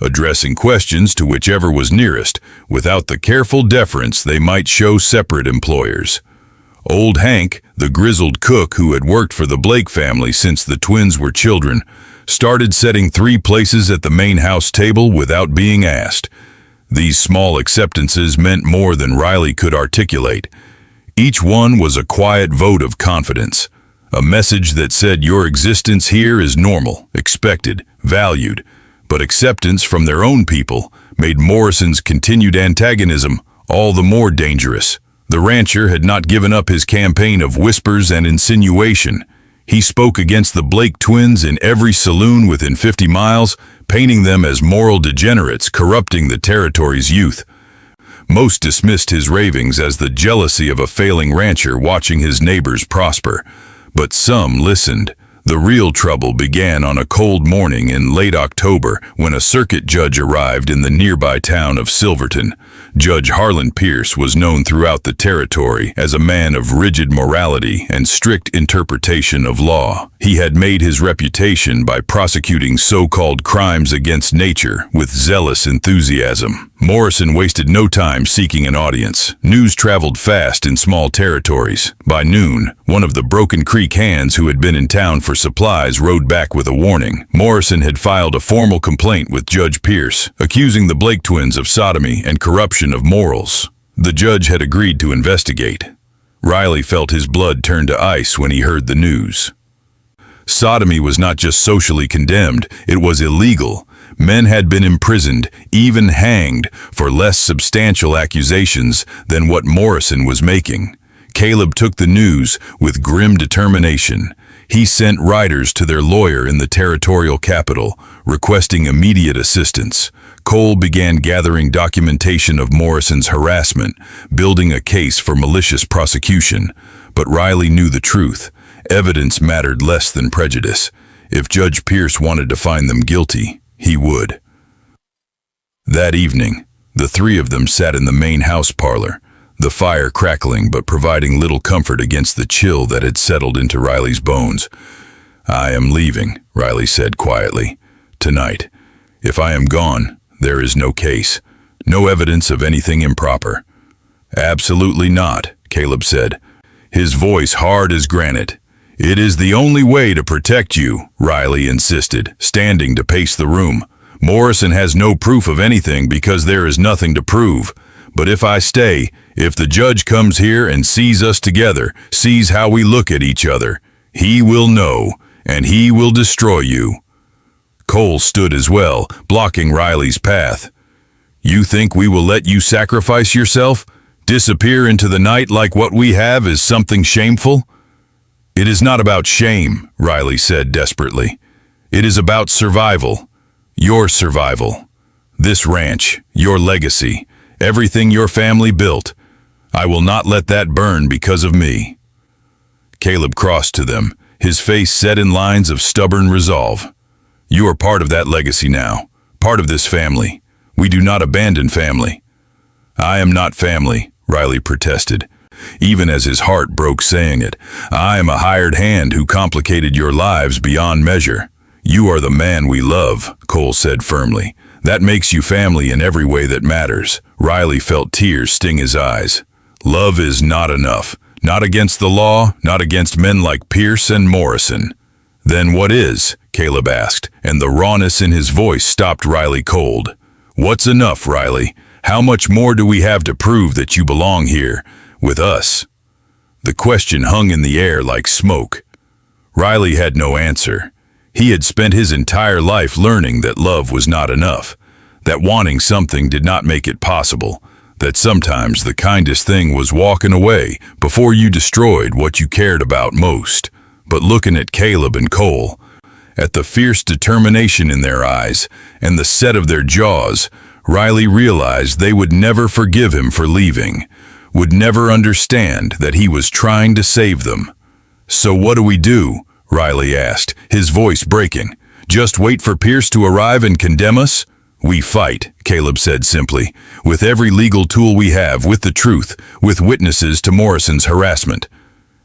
addressing questions to whichever was nearest, without the careful deference they might show separate employers. Old Hank, the grizzled cook who had worked for the Blake family since the twins were children, started setting three places at the main house table without being asked. These small acceptances meant more than Riley could articulate. Each one was a quiet vote of confidence, a message that said your existence here is normal, expected, valued, but acceptance from their own people made Morrison's continued antagonism all the more dangerous. The rancher had not given up his campaign of whispers and insinuation. He spoke against the Blake twins in every saloon within 50 miles, painting them as moral degenerates corrupting the territory's youth. Most dismissed his ravings as the jealousy of a failing rancher watching his neighbors prosper, but some listened. The real trouble began on a cold morning in late October when a circuit judge arrived in the nearby town of Silverton. Judge Harlan Pierce was known throughout the territory as a man of rigid morality and strict interpretation of law. He had made his reputation by prosecuting so-called crimes against nature with zealous enthusiasm. Morrison wasted no time seeking an audience. News traveled fast in small territories. By noon, one of the Broken Creek hands who had been in town for supplies rode back with a warning. Morrison had filed a formal complaint with Judge Pierce, accusing the Blake twins of sodomy and corruption of morals. The judge had agreed to investigate. Riley felt his blood turn to ice when he heard the news. Sodomy was not just socially condemned, it was illegal. Men had been imprisoned, even hanged, for less substantial accusations than what Morrison was making. Caleb took the news with grim determination. He sent riders to their lawyer in the territorial capital, requesting immediate assistance. Cole began gathering documentation of Morrison's harassment, building a case for malicious prosecution. But Riley knew the truth. Evidence mattered less than prejudice. If Judge Pierce wanted to find them guilty, he would. That evening, the three of them sat in the main house parlor, the fire crackling but providing little comfort against the chill that had settled into Riley's bones. "I am leaving," Riley said quietly. "Tonight. If I am gone, there is no case. No evidence of anything improper." "Absolutely not," Caleb said, his voice hard as granite. "It is the only way to protect you," Riley insisted, standing to pace the room. "Morrison has no proof of anything because there is nothing to prove. But if I stay, if the judge comes here and sees us together, sees how we look at each other, he will know, and he will destroy you." Cole stood as well, blocking Riley's path. "You think we will let you sacrifice yourself? Disappear into the night like what we have is something shameful?" "It is not about shame," Riley said desperately. "It is about survival. Your survival. This ranch, your legacy, everything your family built. I will not let that burn because of me." Caleb crossed to them, his face set in lines of stubborn resolve. "You are part of that legacy now, part of this family. We do not abandon family." "I am not family," Riley protested, even as his heart broke saying it. "I am a hired hand who complicated your lives beyond measure." "You are the man we love," Cole said firmly. "That makes you family in every way that matters." Riley felt tears sting his eyes. "Love is not enough. Not against the law, not against men like Pierce and Morrison." "Then what is?" Caleb asked, and the rawness in his voice stopped Riley cold. "What's enough, Riley? How much more do we have to prove that you belong here, with us?" The question hung in the air like smoke. Riley had no answer. He had spent his entire life learning that love was not enough, that wanting something did not make it possible, that sometimes the kindest thing was walking away before you destroyed what you cared about most. But looking at Caleb and Cole, at the fierce determination in their eyes and the set of their jaws, Riley realized they would never forgive him for leaving, would never understand that he was trying to save them. "So what do we do?" Riley asked, his voice breaking. "Just wait for Pierce to arrive and condemn us?" "We fight," Caleb said simply, "with every legal tool we have, with the truth, with witnesses to Morrison's harassment."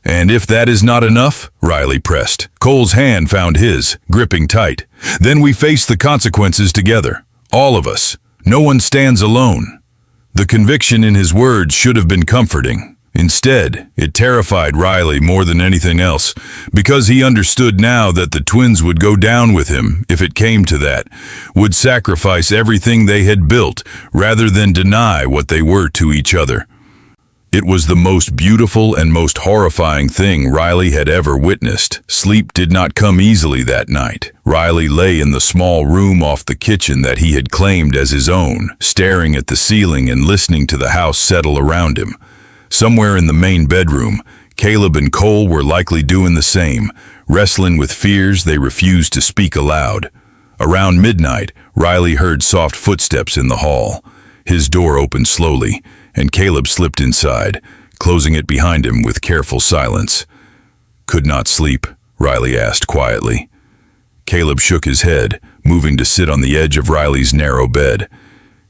"And if that is not enough?" Riley pressed. Cole's hand found his, gripping tight. "Then we face the consequences together. All of us. No one stands alone." The conviction in his words should have been comforting. Instead, it terrified Riley more than anything else, because he understood now that the twins would go down with him, if it came to that, would sacrifice everything they had built rather than deny what they were to each other. It was the most beautiful and most horrifying thing Riley had ever witnessed. Sleep did not come easily that night. Riley lay in the small room off the kitchen that he had claimed as his own, staring at the ceiling and listening to the house settle around him. Somewhere in the main bedroom, Caleb and Cole were likely doing the same, wrestling with fears they refused to speak aloud. Around midnight, Riley heard soft footsteps in the hall. His door opened slowly, and Caleb slipped inside, closing it behind him with careful silence. "Could not sleep?" Riley asked quietly. Caleb shook his head, moving to sit on the edge of Riley's narrow bed.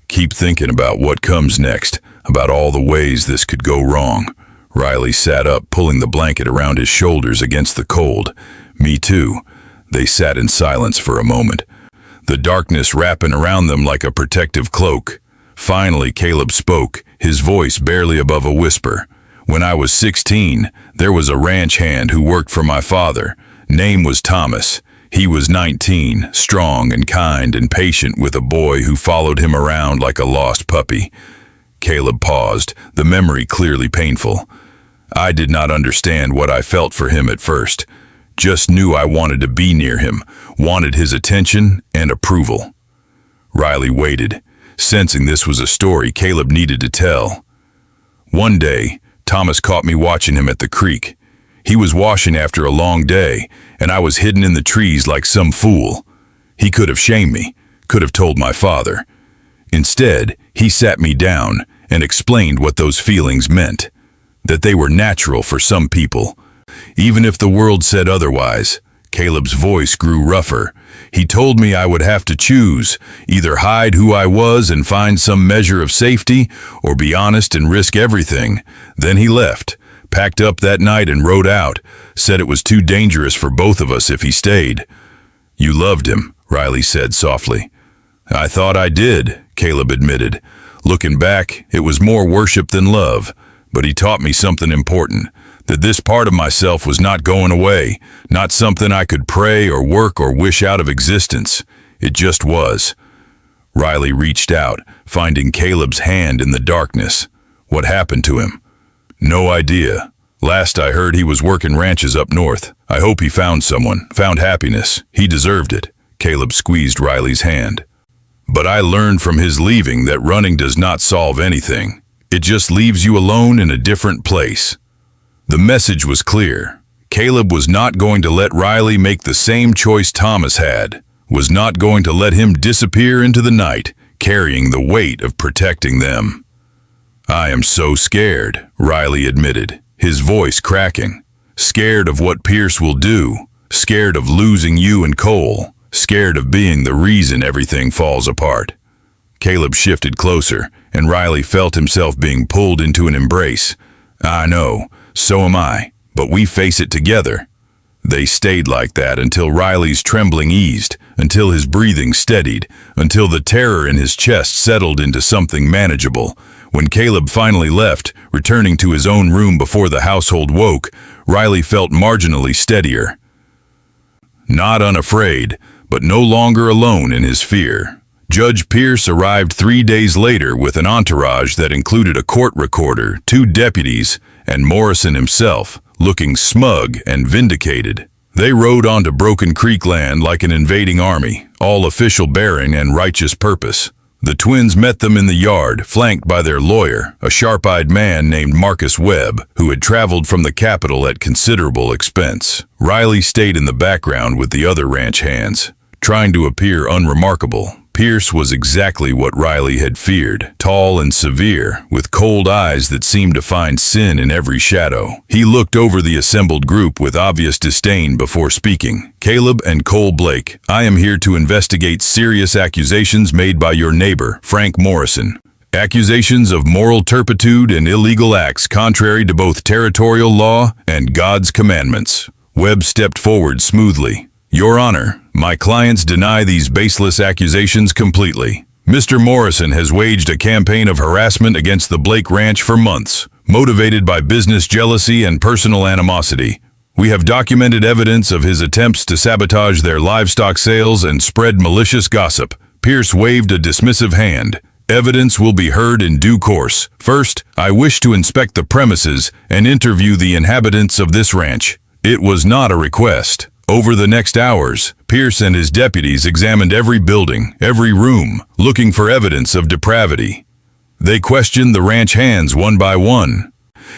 "Keep thinking about what comes next, about all the ways this could go wrong." Riley sat up, pulling the blanket around his shoulders against the cold. "Me too." They sat in silence for a moment, the darkness wrapping around them like a protective cloak. Finally, Caleb spoke, his voice barely above a whisper. "When I was 16, there was a ranch hand who worked for my father. Name was Thomas. He was 19, strong and kind and patient with a boy who followed him around like a lost puppy." Caleb paused, the memory clearly painful. "I did not understand what I felt for him at first. Just knew I wanted to be near him, wanted his attention and approval." Riley waited, sensing this was a story Caleb needed to tell. "One day, Thomas caught me watching him at the creek. He was washing after a long day, and I was hidden in the trees like some fool. He could have shamed me, could have told my father. Instead, he sat me down and explained what those feelings meant, that they were natural for some people, even if the world said otherwise." Caleb's voice grew rougher. "He told me I would have to choose, either hide who I was and find some measure of safety, or be honest and risk everything. Then he left, packed up that night and rode out, said it was too dangerous for both of us if he stayed." "You loved him," Riley said softly. "I thought I did," Caleb admitted. "Looking back, it was more worship than love, but he taught me something important, that this part of myself was not going away, not something I could pray or work or wish out of existence. It just was." Riley reached out, finding Caleb's hand in the darkness. "What happened to him?" "No idea. Last I heard he was working ranches up north. I hope he found someone, found happiness. He deserved it." Caleb squeezed Riley's hand. "But I learned from his leaving that running does not solve anything. It just leaves you alone in a different place." The message was clear. Caleb was not going to let Riley make the same choice Thomas had, was not going to let him disappear into the night, carrying the weight of protecting them. "I am so scared," Riley admitted, his voice cracking. "Scared of what Pierce will do, scared of losing you and Cole, scared of being the reason everything falls apart." Caleb shifted closer, and Riley felt himself being pulled into an embrace. "I know. So am I, but we face it together." They stayed like that until Riley's trembling eased, until his breathing steadied, until the terror in his chest settled into something manageable. When Caleb finally left, returning to his own room before the household woke, Riley felt marginally steadier. Not unafraid, but no longer alone in his fear. Judge Pierce arrived 3 days later with an entourage that included a court recorder, 2 deputies, and Morrison himself, looking smug and vindicated. They rode onto Broken Creek land like an invading army, all official bearing and righteous purpose. The twins met them in the yard, flanked by their lawyer, a sharp-eyed man named Marcus Webb, who had traveled from the capital at considerable expense. Riley stayed in the background with the other ranch hands, trying to appear unremarkable. Pierce was exactly what Riley had feared, tall and severe, with cold eyes that seemed to find sin in every shadow. He looked over the assembled group with obvious disdain before speaking. "Caleb and Cole Blake, I am here to investigate serious accusations made by your neighbor, Frank Morrison. Accusations of moral turpitude and illegal acts contrary to both territorial law and God's commandments." Webb stepped forward smoothly. "Your Honor, my clients deny these baseless accusations completely. Mr. Morrison has waged a campaign of harassment against the Blake Ranch for months, motivated by business jealousy and personal animosity. We have documented evidence of his attempts to sabotage their livestock sales and spread malicious gossip." Pierce waved a dismissive hand. "Evidence will be heard in due course. First, I wish to inspect the premises and interview the inhabitants of this ranch." It was not a request. Over the next hours, Pierce and his deputies examined every building, every room, looking for evidence of depravity. They questioned the ranch hands one by one.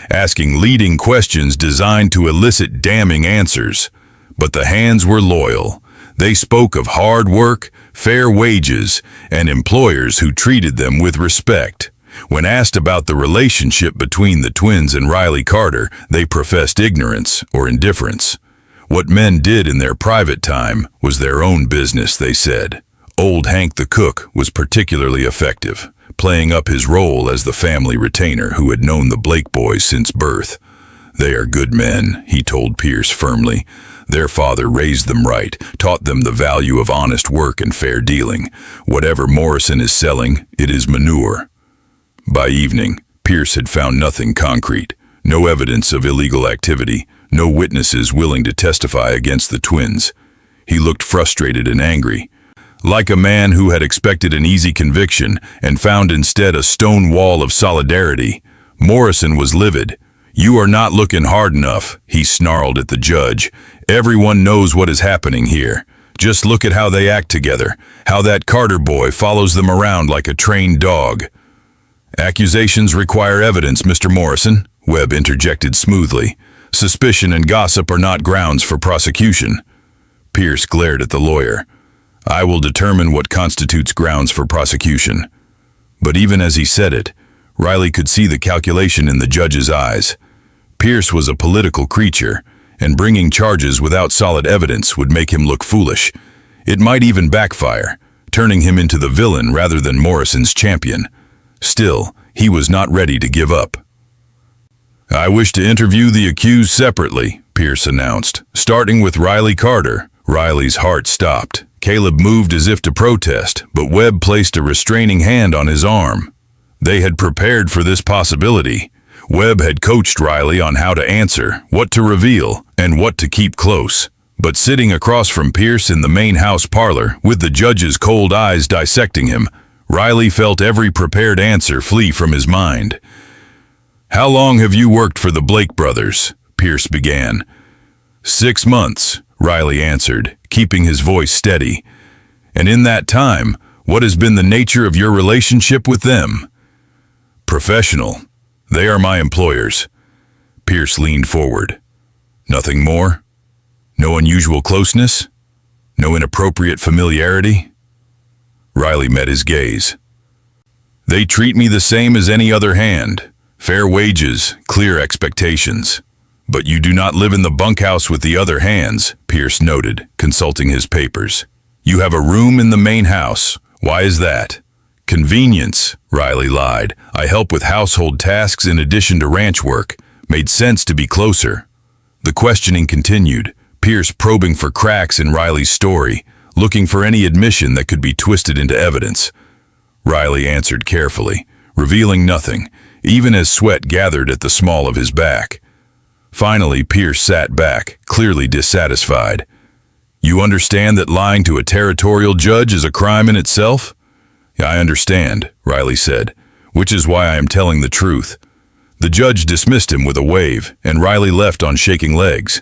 asking leading questions designed to elicit damning answers. But the hands were loyal. They spoke of hard work, fair wages, and employers who treated them with respect. When asked about the relationship between the twins and Riley Carter, they professed ignorance or indifference. What men did in their private time was their own business, they said. Old Hank the cook was particularly effective, playing up his role as the family retainer who had known the Blake boys since birth. "They are good men," he told Pierce firmly. "Their father raised them right, taught them the value of honest work and fair dealing. Whatever Morrison is selling, it is manure." By evening, Pierce had found nothing concrete, no evidence of illegal activity, no witnesses willing to testify against the twins. He looked frustrated and angry, like a man who had expected an easy conviction and found instead a stone wall of solidarity. Morrison was livid. "You are not looking hard enough," he snarled at the judge. "Everyone knows what is happening here. Just look at how they act together, how that Carter boy follows them around like a trained dog." "Accusations require evidence, Mr. Morrison," Webb interjected smoothly. "Suspicion and gossip are not grounds for prosecution." Pierce glared at the lawyer. "I will determine what constitutes grounds for prosecution." But even as he said it, Riley could see the calculation in the judge's eyes. Pierce was a political creature, and bringing charges without solid evidence would make him look foolish. It might even backfire, turning him into the villain rather than Morrison's champion. Still, he was not ready to give up. "I wish to interview the accused separately," Pierce announced, "starting with Riley Carter." Riley's heart stopped. Caleb moved as if to protest, but Webb placed a restraining hand on his arm. They had prepared for this possibility. Webb had coached Riley on how to answer, what to reveal, and what to keep close. But sitting across from Pierce in the main house parlor, with the judge's cold eyes dissecting him, Riley felt every prepared answer flee from his mind. "How long have you worked for the Blake brothers?" Pierce began. 6 months, Riley answered, keeping his voice steady. "And in that time, what has been the nature of your relationship with them?" "Professional. They are my employers." Pierce leaned forward. "Nothing more? No unusual closeness? No inappropriate familiarity?" Riley met his gaze. "They treat me the same as any other hand. Fair wages, clear expectations. But you do not live in the bunkhouse with the other hands," Pierce noted, consulting his papers. "You have a room in the main house. Why is that?" "Convenience," Riley lied. "I help with household tasks in addition to ranch work. Made sense to be closer." The questioning continued, Pierce probing for cracks in Riley's story, looking for any admission that could be twisted into evidence. Riley answered carefully, revealing nothing, even as sweat gathered at the small of his back. Finally, Pierce sat back, clearly dissatisfied. "You understand that lying to a territorial judge is a crime in itself?" "I understand," Riley said, "which is why I am telling the truth." The judge dismissed him with a wave, and Riley left on shaking legs.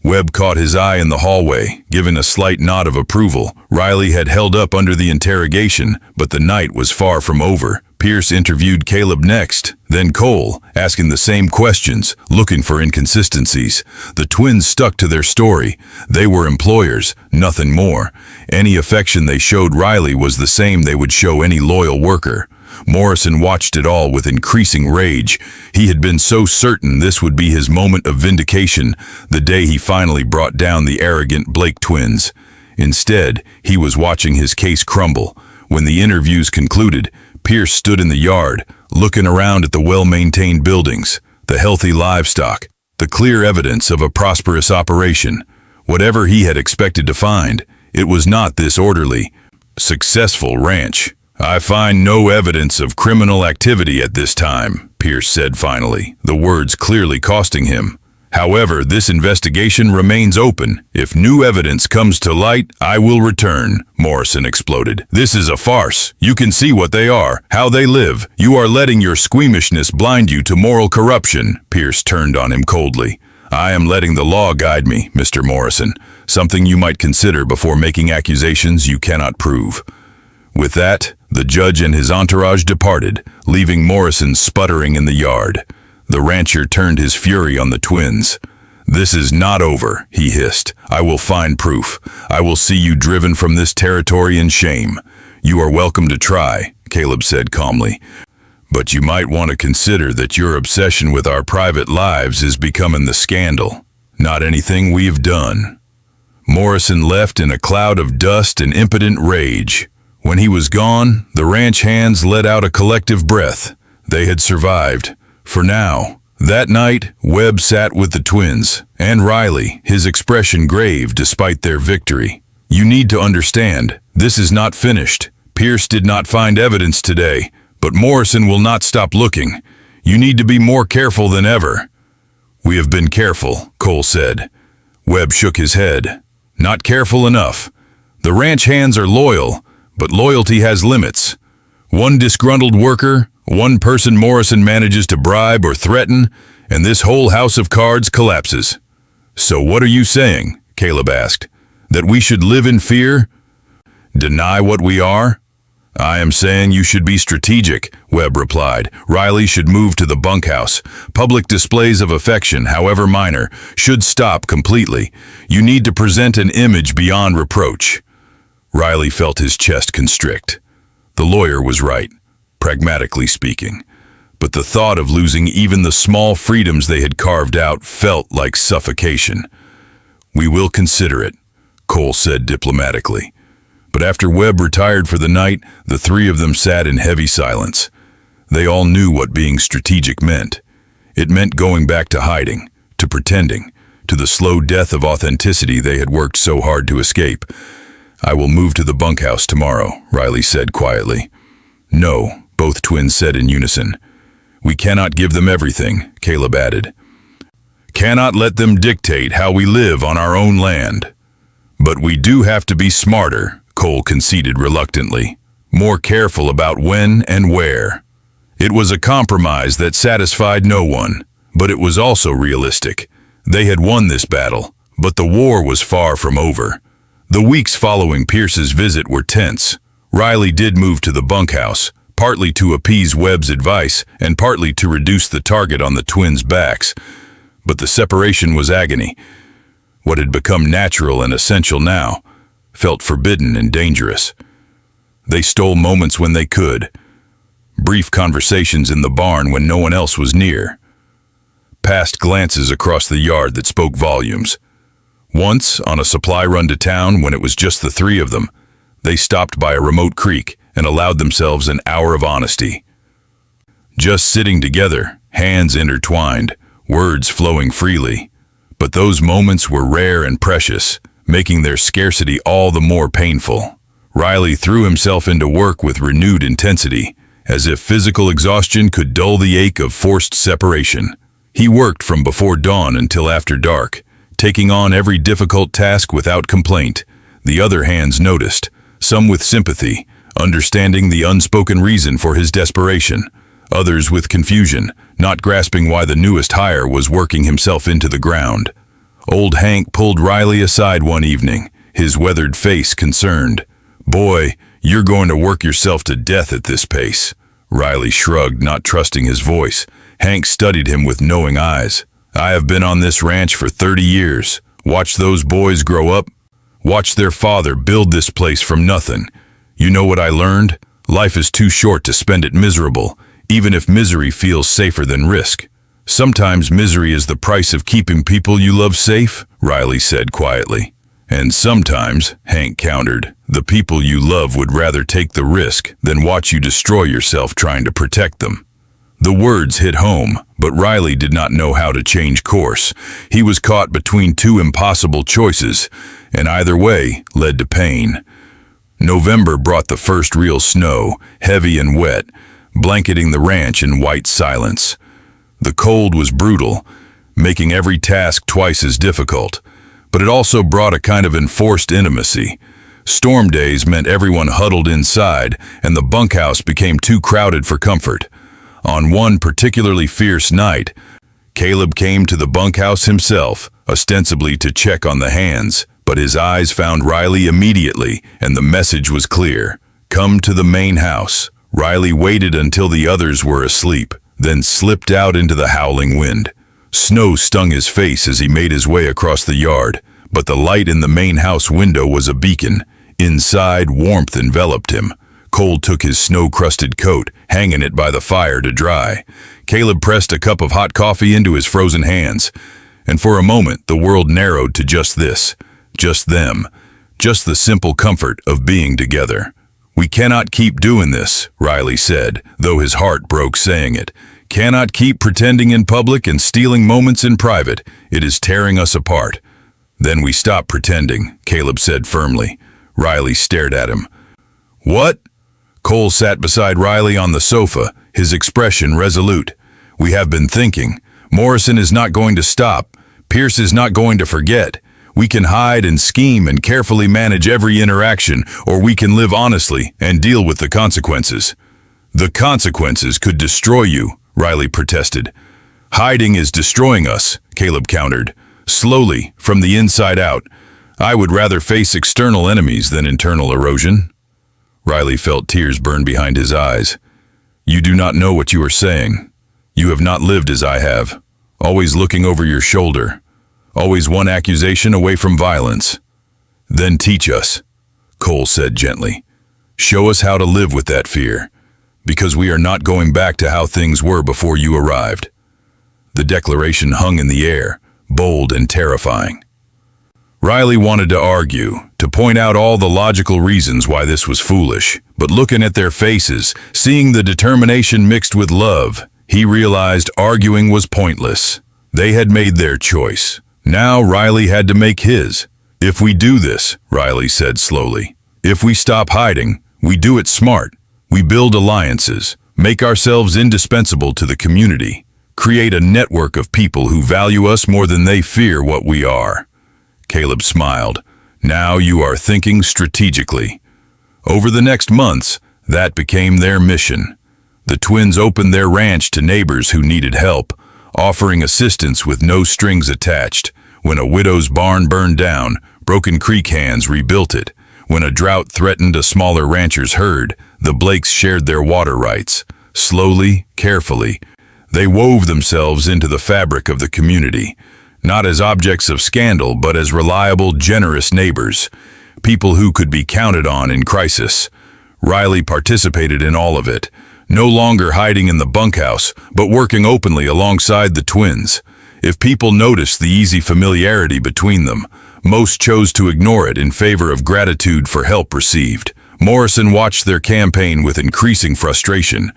Webb caught his eye in the hallway, giving a slight nod of approval. Riley had held up under the interrogation, but the night was far from over. Pierce interviewed Caleb next, then Cole, asking the same questions, looking for inconsistencies. The twins stuck to their story. They were employers, nothing more. Any affection they showed Riley was the same they would show any loyal worker. Morrison watched it all with increasing rage. He had been so certain this would be his moment of vindication, the day he finally brought down the arrogant Blake twins. Instead, he was watching his case crumble. When the interviews concluded, Pierce stood in the yard, looking around at the well-maintained buildings, the healthy livestock, the clear evidence of a prosperous operation. Whatever he had expected to find, it was not this orderly, successful ranch. "I find no evidence of criminal activity at this time," Pierce said finally, the words clearly costing him. "However, this investigation remains open. If new evidence comes to light, I will return," Morrison exploded. "This is a farce. You can see what they are, how they live. You are letting your squeamishness blind you to moral corruption." Pierce turned on him coldly. "I am letting the law guide me, Mr. Morrison, something you might consider before making accusations you cannot prove." With that, the judge and his entourage departed, leaving Morrison sputtering in the yard. The rancher turned his fury on the twins. "This is not over," he hissed. "I will find proof. I will see you driven from this territory in shame." "You are welcome to try," Caleb said calmly. "But you might want to consider that your obsession with our private lives is becoming the scandal, not anything we've done." Morrison left in a cloud of dust and impotent rage. When he was gone, the ranch hands let out a collective breath. They had survived. For now. That night, Webb sat with the twins, and Riley, his expression grave despite their victory. "You need to understand, this is not finished. Pierce did not find evidence today, but Morrison will not stop looking. You need to be more careful than ever." "We have been careful," Cole said. Webb shook his head. "Not careful enough. The ranch hands are loyal, but loyalty has limits. One disgruntled worker, one person Morrison manages to bribe or threaten, and this whole house of cards collapses." "So what are you saying?" Caleb asked. "That we should live in fear? Deny what we are?" "I am saying you should be strategic," Webb replied. "Riley should move to the bunkhouse. Public displays of affection, however minor, should stop completely. You need to present an image beyond reproach." Riley felt his chest constrict. The lawyer was right, pragmatically speaking. But the thought of losing even the small freedoms they had carved out felt like suffocation. "We will consider it," Cole said diplomatically. But after Webb retired for the night, the three of them sat in heavy silence. They all knew what being strategic meant. It meant going back to hiding, to pretending, to the slow death of authenticity they had worked so hard to escape. "I will move to the bunkhouse tomorrow," Riley said quietly. "No," both twins said in unison. "We cannot give them everything," Caleb added. "Cannot let them dictate how we live on our own land. But we do have to be smarter," Cole conceded reluctantly. "More careful about when and where." It was a compromise that satisfied no one, but it was also realistic. They had won this battle, but the war was far from over. The weeks following Pierce's visit were tense. Riley did move to the bunkhouse, partly to appease Webb's advice and partly to reduce the target on the twins' backs. But the separation was agony. What had become natural and essential now felt forbidden and dangerous. They stole moments when they could. Brief conversations in the barn when no one else was near. Past glances across the yard that spoke volumes. Once, on a supply run to town when it was just the three of them, they stopped by a remote creek and allowed themselves an hour of honesty. Just sitting together, hands intertwined, words flowing freely. But those moments were rare and precious, making their scarcity all the more painful. Riley threw himself into work with renewed intensity, as if physical exhaustion could dull the ache of forced separation. He worked from before dawn until after dark, taking on every difficult task without complaint. The other hands noticed, some with sympathy, understanding the unspoken reason for his desperation. Others with confusion, not grasping why the newest hire was working himself into the ground. Old Hank pulled Riley aside one evening, his weathered face concerned. "Boy, you're going to work yourself to death at this pace." Riley shrugged, not trusting his voice. Hank studied him with knowing eyes. "I have been on this ranch for 30 years. Watched those boys grow up. Watched their father build this place from nothing. You know what I learned? Life is too short to spend it miserable, even if misery feels safer than risk. Sometimes misery is the price of keeping people you love safe," Riley said quietly. "And sometimes," Hank countered, "the people you love would rather take the risk than watch you destroy yourself trying to protect them." The words hit home, but Riley did not know how to change course. He was caught between two impossible choices, and either way led to pain. November brought the first real snow, heavy and wet, blanketing the ranch in white silence. The cold was brutal, making every task twice as difficult, but it also brought a kind of enforced intimacy. Storm days meant everyone huddled inside, and the bunkhouse became too crowded for comfort. On one particularly fierce night, Caleb came to the bunkhouse himself, ostensibly to check on the hands, but his eyes found Riley immediately, and the message was clear. "Come to the main house." Riley waited until the others were asleep, then slipped out into the howling wind. Snow stung his face as he made his way across the yard, but the light in the main house window was a beacon. Inside, warmth enveloped him. Cole took his snow-crusted coat, hanging it by the fire to dry. Caleb pressed a cup of hot coffee into his frozen hands. And for a moment, the world narrowed to just this, just them, just the simple comfort of being together. "We cannot keep doing this," Riley said, though his heart broke saying it. "Cannot keep pretending in public and stealing moments in private. It is tearing us apart." "Then we stop pretending," Caleb said firmly. Riley stared at him. "What?" Cole sat beside Riley on the sofa, his expression resolute. "We have been thinking. Morrison is not going to stop. Pierce is not going to forget. We can hide and scheme and carefully manage every interaction, or we can live honestly and deal with the consequences." "The consequences could destroy you," Riley protested. "Hiding is destroying us," Caleb countered. "Slowly, from the inside out. I would rather face external enemies than internal erosion." Riley felt tears burn behind his eyes. "You do not know what you are saying. You have not lived as I have, always looking over your shoulder, always one accusation away from violence." "Then teach us," Cole said gently. "Show us how to live with that fear, because we are not going back to how things were before you arrived." The declaration hung in the air, bold and terrifying. Riley wanted to argue, to point out all the logical reasons why this was foolish, but looking at their faces, seeing the determination mixed with love, he realized arguing was pointless. They had made their choice. Now Riley had to make his. "If we do this," Riley said slowly, "if we stop hiding, we do it smart. We build alliances, make ourselves indispensable to the community, create a network of people who value us more than they fear what we are." Caleb smiled. "Now you are thinking strategically." Over the next months, that became their mission. The twins opened their ranch to neighbors who needed help, offering assistance with no strings attached. When a widow's barn burned down, Broken Creek hands rebuilt it. When a drought threatened a smaller rancher's herd, the Blakes shared their water rights. Slowly, carefully, they wove themselves into the fabric of the community, not as objects of scandal, but as reliable, generous neighbors, people who could be counted on in crisis. Riley participated in all of it, no longer hiding in the bunkhouse, but working openly alongside the twins. If people noticed the easy familiarity between them, most chose to ignore it in favor of gratitude for help received. Morrison watched their campaign with increasing frustration.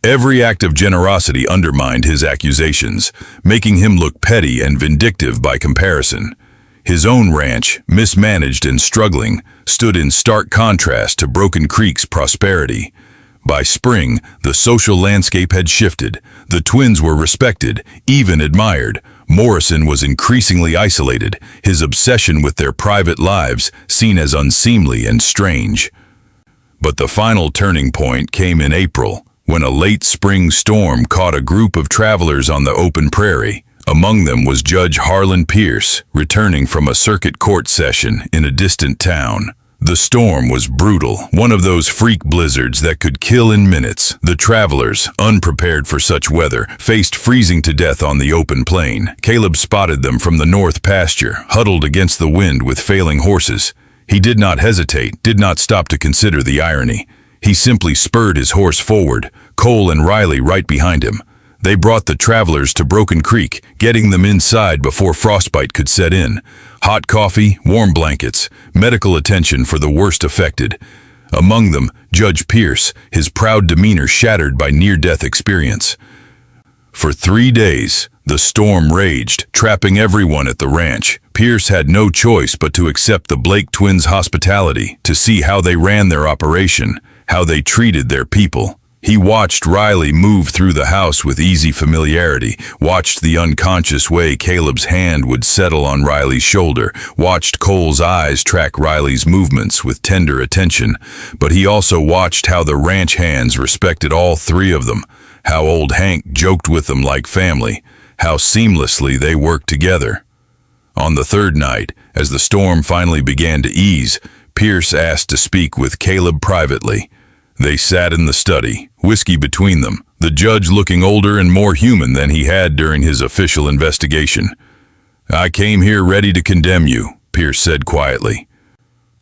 Every act of generosity undermined his accusations, making him look petty and vindictive by comparison. His own ranch, mismanaged and struggling, stood in stark contrast to Broken Creek's prosperity. By spring, the social landscape had shifted. The twins were respected, even admired. Morrison was increasingly isolated, his obsession with their private lives seen as unseemly and strange. But the final turning point came in April, when a late spring storm caught a group of travelers on the open prairie. Among them was Judge Harlan Pierce, returning from a circuit court session in a distant town. The storm was brutal, one of those freak blizzards that could kill in minutes. The travelers, unprepared for such weather, faced freezing to death on the open plain. Caleb spotted them from the north pasture, huddled against the wind with failing horses. He did not hesitate, did not stop to consider the irony. He simply spurred his horse forward, Cole and Riley right behind him. They brought the travelers to Broken Creek, getting them inside before frostbite could set in. Hot coffee, warm blankets, medical attention for the worst affected. Among them, Judge Pierce, his proud demeanor shattered by near-death experience. For 3 days, the storm raged, trapping everyone at the ranch. Pierce had no choice but to accept the Blake twins' hospitality, to see how they ran their operation, how they treated their people. He watched Riley move through the house with easy familiarity, watched the unconscious way Caleb's hand would settle on Riley's shoulder, watched Cole's eyes track Riley's movements with tender attention. But he also watched how the ranch hands respected all three of them, how old Hank joked with them like family, how seamlessly they worked together. On the third night, as the storm finally began to ease, Pierce asked to speak with Caleb privately. They sat in the study, whiskey between them, the judge looking older and more human than he had during his official investigation. "I came here ready to condemn you," Pierce said quietly.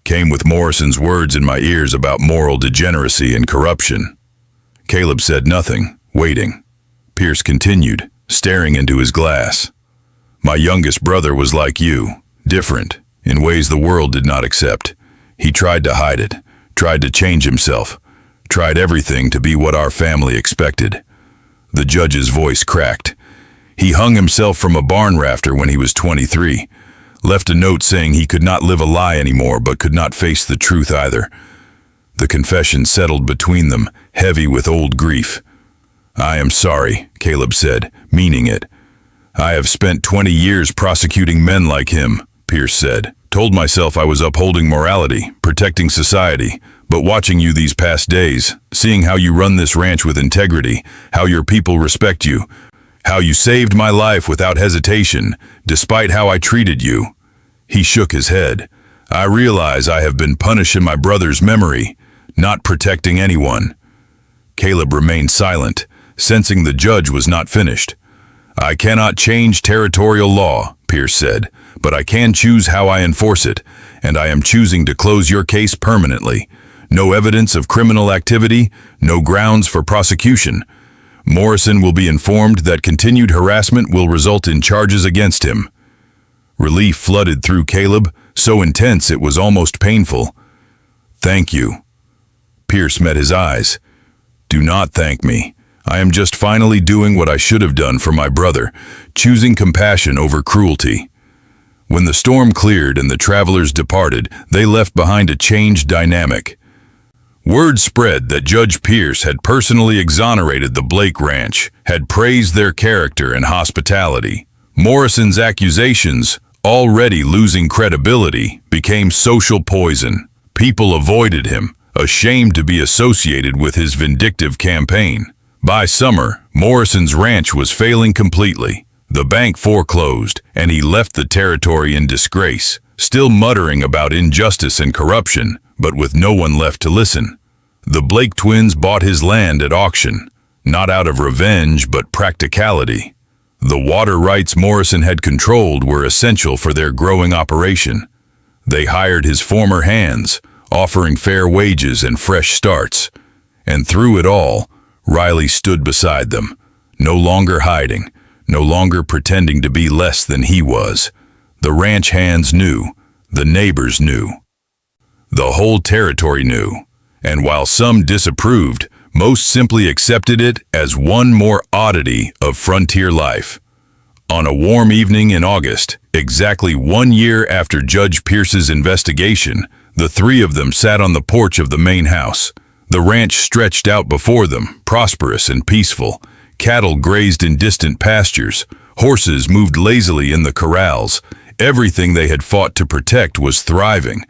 "Came with Morrison's words in my ears about moral degeneracy and corruption." Caleb said nothing, waiting. Pierce continued, staring into his glass. "My youngest brother was like you, different, in ways the world did not accept. He tried to hide it, tried to change himself, tried everything to be what our family expected." The judge's voice cracked. "He hung himself from a barn rafter when he was 23, left a note saying he could not live a lie anymore but could not face the truth either." The confession settled between them, heavy with old grief. "I am sorry," Caleb said, meaning it. "I have spent 20 years prosecuting men like him," Pierce said. "Told myself I was upholding morality, protecting society, but watching you these past days, seeing how you run this ranch with integrity, how your people respect you, how you saved my life without hesitation, despite how I treated you." He shook his head. "I realize I have been punishing my brother's memory, not protecting anyone." Caleb remained silent, sensing the judge was not finished. "I cannot change territorial law," Pierce said, "but I can choose how I enforce it, and I am choosing to close your case permanently. No evidence of criminal activity, no grounds for prosecution. Morrison will be informed that continued harassment will result in charges against him." Relief flooded through Caleb, so intense it was almost painful. "Thank you." Pierce met his eyes. "Do not thank me. I am just finally doing what I should have done for my brother, choosing compassion over cruelty." When the storm cleared and the travelers departed, they left behind a changed dynamic. Word spread that Judge Pierce had personally exonerated the Blake Ranch, had praised their character and hospitality. Morrison's accusations, already losing credibility, became social poison. People avoided him, ashamed to be associated with his vindictive campaign. By summer, Morrison's ranch was failing completely. The bank foreclosed, and he left the territory in disgrace, still muttering about injustice and corruption, but with no one left to listen. The Blake twins bought his land at auction, not out of revenge but practicality. The water rights Morrison had controlled were essential for their growing operation. They hired his former hands, offering fair wages and fresh starts. And through it all, Riley stood beside them, no longer hiding, no longer pretending to be less than he was. The ranch hands knew, the neighbors knew. The whole territory knew, and while some disapproved, most simply accepted it as one more oddity of frontier life. On a warm evening in August, exactly 1 year after Judge Pierce's investigation, the three of them sat on the porch of the main house. The ranch stretched out before them, prosperous and peaceful. Cattle grazed in distant pastures. Horses moved lazily in the corrals. Everything they had fought to protect was thriving.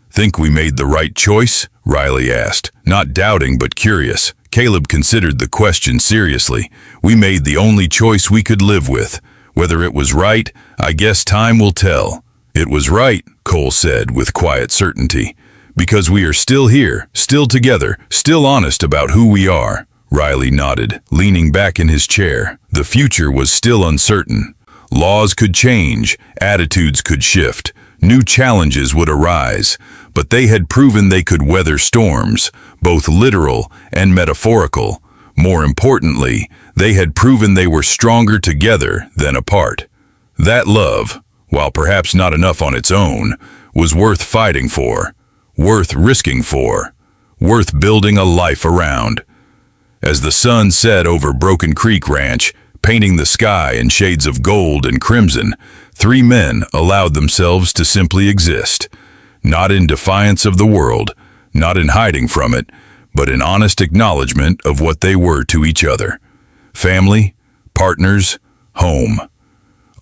"Think we made the right choice?" Riley asked, not doubting but curious. Caleb considered the question seriously. "We made the only choice we could live with. Whether it was right, I guess time will tell." "It was right," Cole said with quiet certainty. "Because we are still here, still together, still honest about who we are." Riley nodded, leaning back in his chair. The future was still uncertain. Laws could change, attitudes could shift, new challenges would arise, but they had proven they could weather storms, both literal and metaphorical. More importantly, they had proven they were stronger together than apart. That love, while perhaps not enough on its own, was worth fighting for, worth risking for, worth building a life around. As the sun set over Broken Creek Ranch, painting the sky in shades of gold and crimson, three men allowed themselves to simply exist, not in defiance of the world, not in hiding from it, but in honest acknowledgement of what they were to each other. Family, partners, home.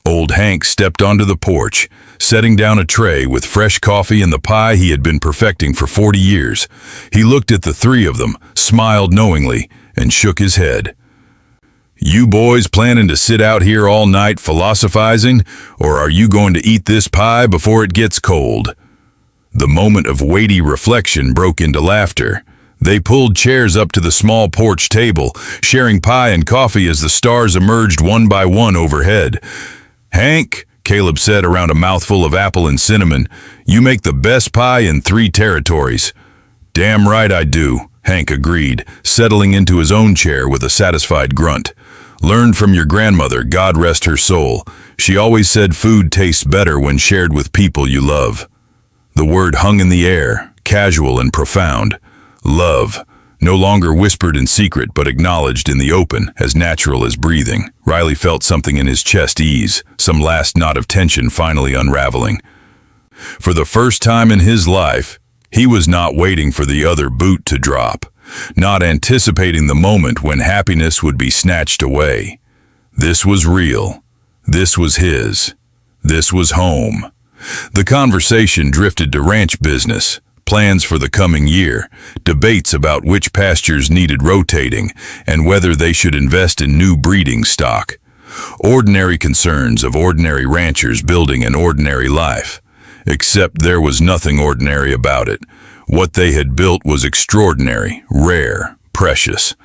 Old Hank stepped onto the porch, setting down a tray with fresh coffee and the pie he had been perfecting for 40 years. He looked at the three of them, smiled knowingly, and shook his head. "You boys planning to sit out here all night philosophizing, or are you going to eat this pie before it gets cold?" The moment of weighty reflection broke into laughter. They pulled chairs up to the small porch table, sharing pie and coffee as the stars emerged one by one overhead. "Hank," Caleb said around a mouthful of apple and cinnamon, "you make the best pie in 3 territories." "Damn right I do," Hank agreed, settling into his own chair with a satisfied grunt. "Learned from your grandmother, God rest her soul. She always said food tastes better when shared with people you love." The word hung in the air, casual and profound. Love, no longer whispered in secret but acknowledged in the open, as natural as breathing. Riley felt something in his chest ease, some last knot of tension finally unraveling. For the first time in his life, he was not waiting for the other boot to drop, not anticipating the moment when happiness would be snatched away. This was real. This was his. This was home. The conversation drifted to ranch business, plans for the coming year, debates about which pastures needed rotating, and whether they should invest in new breeding stock. Ordinary concerns of ordinary ranchers building an ordinary life. Except there was nothing ordinary about it. What they had built was extraordinary, rare, precious.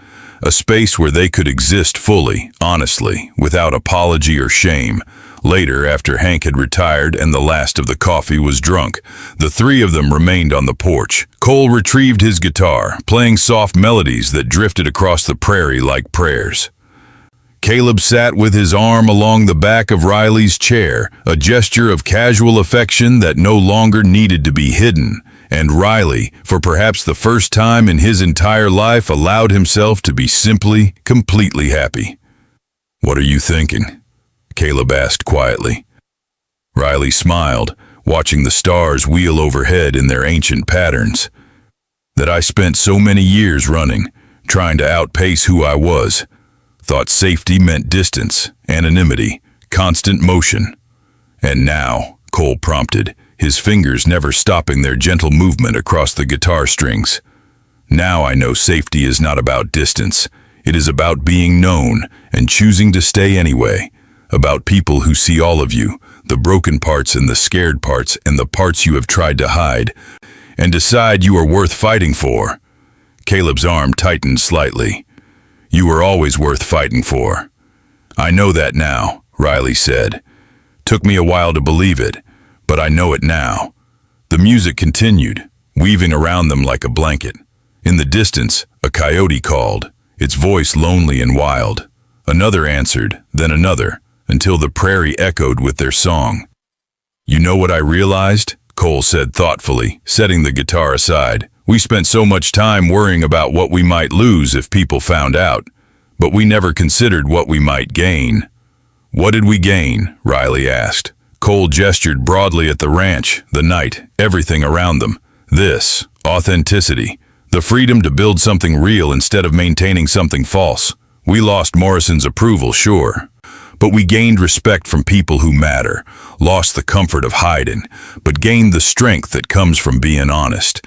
A space where they could exist fully, honestly, without apology or shame. Later, after Hank had retired and the last of the coffee was drunk, the 3 of them remained on the porch. Cole retrieved his guitar, playing soft melodies that drifted across the prairie like prayers. Caleb sat with his arm along the back of Riley's chair, a gesture of casual affection that no longer needed to be hidden, and Riley, for perhaps the first time in his entire life, allowed himself to be simply, completely happy. "What are you thinking?" Caleb asked quietly. Riley smiled, watching the stars wheel overhead in their ancient patterns. "That I spent so many years running, trying to outpace who I was. Thought safety meant distance, anonymity, constant motion. And now," Cole prompted, his fingers never stopping their gentle movement across the guitar strings. "Now I know safety is not about distance. It is about being known and choosing to stay anyway. About people who see all of you, the broken parts and the scared parts and the parts you have tried to hide, and decide you are worth fighting for." Caleb's arm tightened slightly. "You were always worth fighting for." "I know that now," Riley said. "Took me a while to believe it, but I know it now." The music continued, weaving around them like a blanket. In the distance, a coyote called, its voice lonely and wild. Another answered, then another, until the prairie echoed with their song. "You know what I realized?" Cole said thoughtfully, setting the guitar aside. "We spent so much time worrying about what we might lose if people found out, but we never considered what we might gain." "What did we gain?" Riley asked. Cole gestured broadly at the ranch, the night, everything around them. "This, authenticity, the freedom to build something real instead of maintaining something false. We lost Morrison's approval, sure, but we gained respect from people who matter, lost the comfort of hiding, but gained the strength that comes from being honest."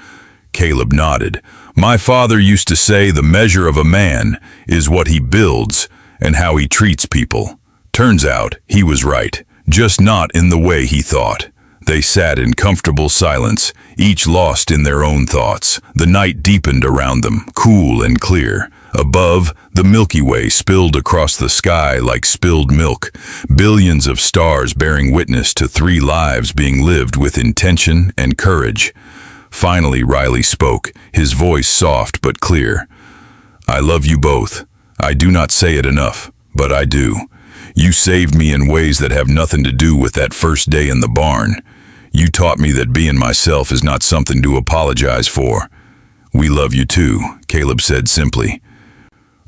Caleb nodded. "My father used to say the measure of a man is what he builds and how he treats people." Turns out he was right, just not in the way he thought. They sat in comfortable silence, each lost in their own thoughts. The night deepened around them, cool and clear. Above, the Milky Way spilled across the sky like spilled milk, billions of stars bearing witness to 3 lives being lived with intention and courage. Finally, Riley spoke, his voice soft but clear. "I love you both. I do not say it enough, but I do. You saved me in ways that have nothing to do with that first day in the barn. You taught me that being myself is not something to apologize for. We love you too," Caleb said simply.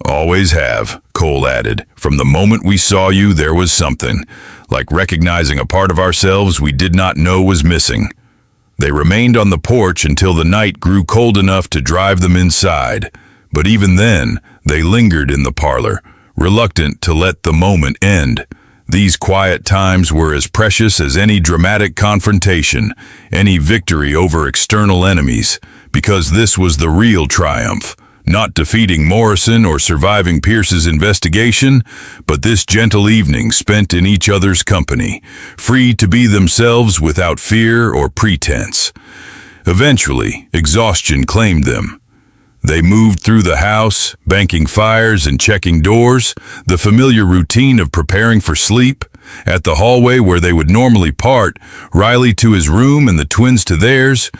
"Always have," Cole added. "From the moment we saw you, there was something, like recognizing a part of ourselves we did not know was missing." They remained on the porch until the night grew cold enough to drive them inside, but even then, they lingered in the parlor, reluctant to let the moment end. These quiet times were as precious as any dramatic confrontation, any victory over external enemies, because this was the real triumph. Not defeating Morrison or surviving Pierce's investigation, but this gentle evening spent in each other's company, free to be themselves without fear or pretense. Eventually, exhaustion claimed them. They moved through the house, banking fires and checking doors, the familiar routine of preparing for sleep. At the hallway where they would normally part, Riley to his room and the twins to theirs,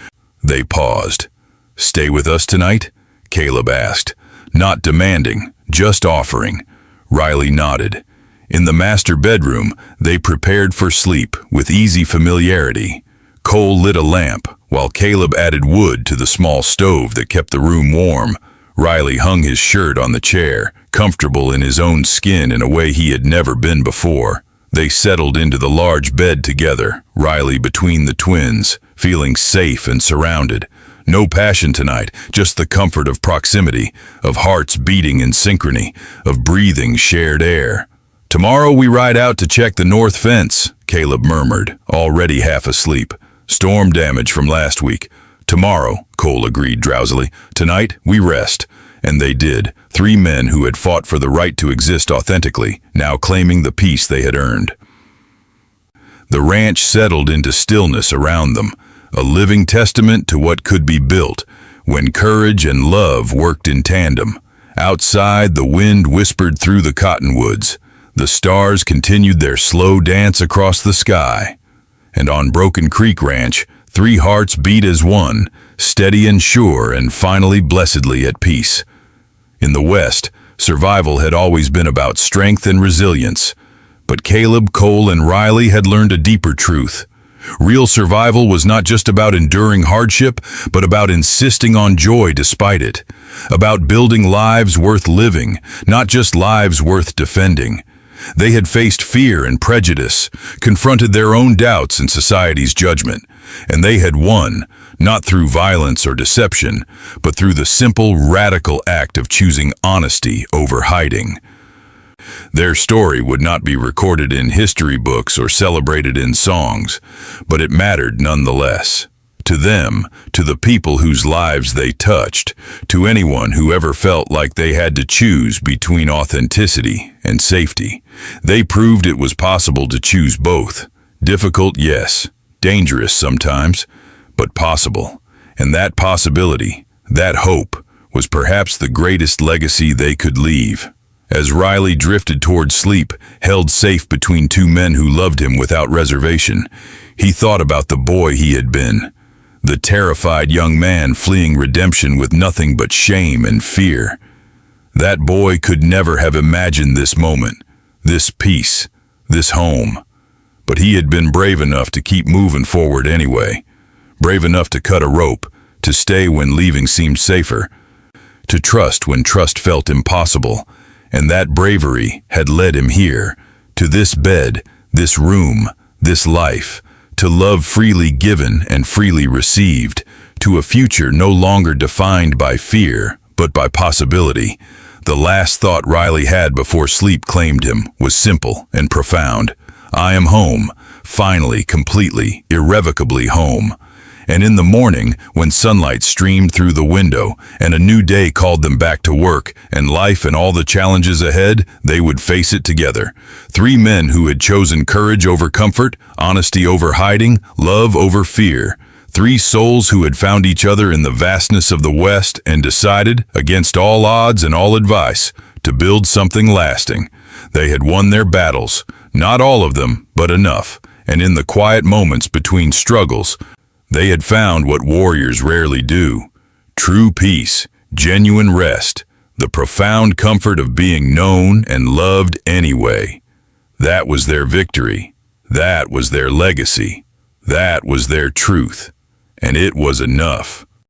they paused. "Stay with us tonight?" Caleb asked, not demanding, just offering. Riley nodded. In the master bedroom, they prepared for sleep with easy familiarity. Cole lit a lamp, while Caleb added wood to the small stove that kept the room warm. Riley hung his shirt on the chair, comfortable in his own skin in a way he had never been before. They settled into the large bed together, Riley between the twins, feeling safe and surrounded. No passion tonight, just the comfort of proximity, of hearts beating in synchrony, of breathing shared air. "Tomorrow we ride out to check the north fence," Caleb murmured, already half asleep. "Storm damage from last week." "Tomorrow," Cole agreed drowsily. "Tonight we rest." And they did, 3 men who had fought for the right to exist authentically, now claiming the peace they had earned. The ranch settled into stillness around them, a living testament to what could be built when courage and love worked in tandem. Outside, the wind whispered through the cottonwoods. The stars continued their slow dance across the sky. And on Broken Creek Ranch, 3 hearts beat as one, steady and sure and finally blessedly at peace. In the West, survival had always been about strength and resilience. But Caleb, Cole, and Riley had learned a deeper truth. Real survival was not just about enduring hardship, but about insisting on joy despite it. About building lives worth living, not just lives worth defending. They had faced fear and prejudice, confronted their own doubts and society's judgment, and they had won, not through violence or deception, but through the simple, radical act of choosing honesty over hiding. Their story would not be recorded in history books or celebrated in songs, but it mattered nonetheless. To them, to the people whose lives they touched, to anyone who ever felt like they had to choose between authenticity and safety, they proved it was possible to choose both. Difficult, yes. Dangerous sometimes, but possible. And that possibility, that hope, was perhaps the greatest legacy they could leave. As Riley drifted toward sleep, held safe between 2 men who loved him without reservation, he thought about the boy he had been. The terrified young man fleeing redemption with nothing but shame and fear. That boy could never have imagined this moment, this peace, this home. But he had been brave enough to keep moving forward anyway. Brave enough to cut a rope, to stay when leaving seemed safer, to trust when trust felt impossible. And that bravery had led him here, to this bed, this room, this life, to love freely given and freely received, to a future no longer defined by fear, but by possibility. The last thought Riley had before sleep claimed him was simple and profound. I am home, finally, completely, irrevocably home. And in the morning, when sunlight streamed through the window and a new day called them back to work and life and all the challenges ahead, they would face it together. 3 men who had chosen courage over comfort, honesty over hiding, love over fear. 3 souls who had found each other in the vastness of the West and decided, against all odds and all advice, to build something lasting. They had won their battles, not all of them, but enough. And in the quiet moments between struggles, they had found what warriors rarely do: true peace, genuine rest, the profound comfort of being known and loved anyway. That was their victory. That was their legacy. That was their truth. And it was enough.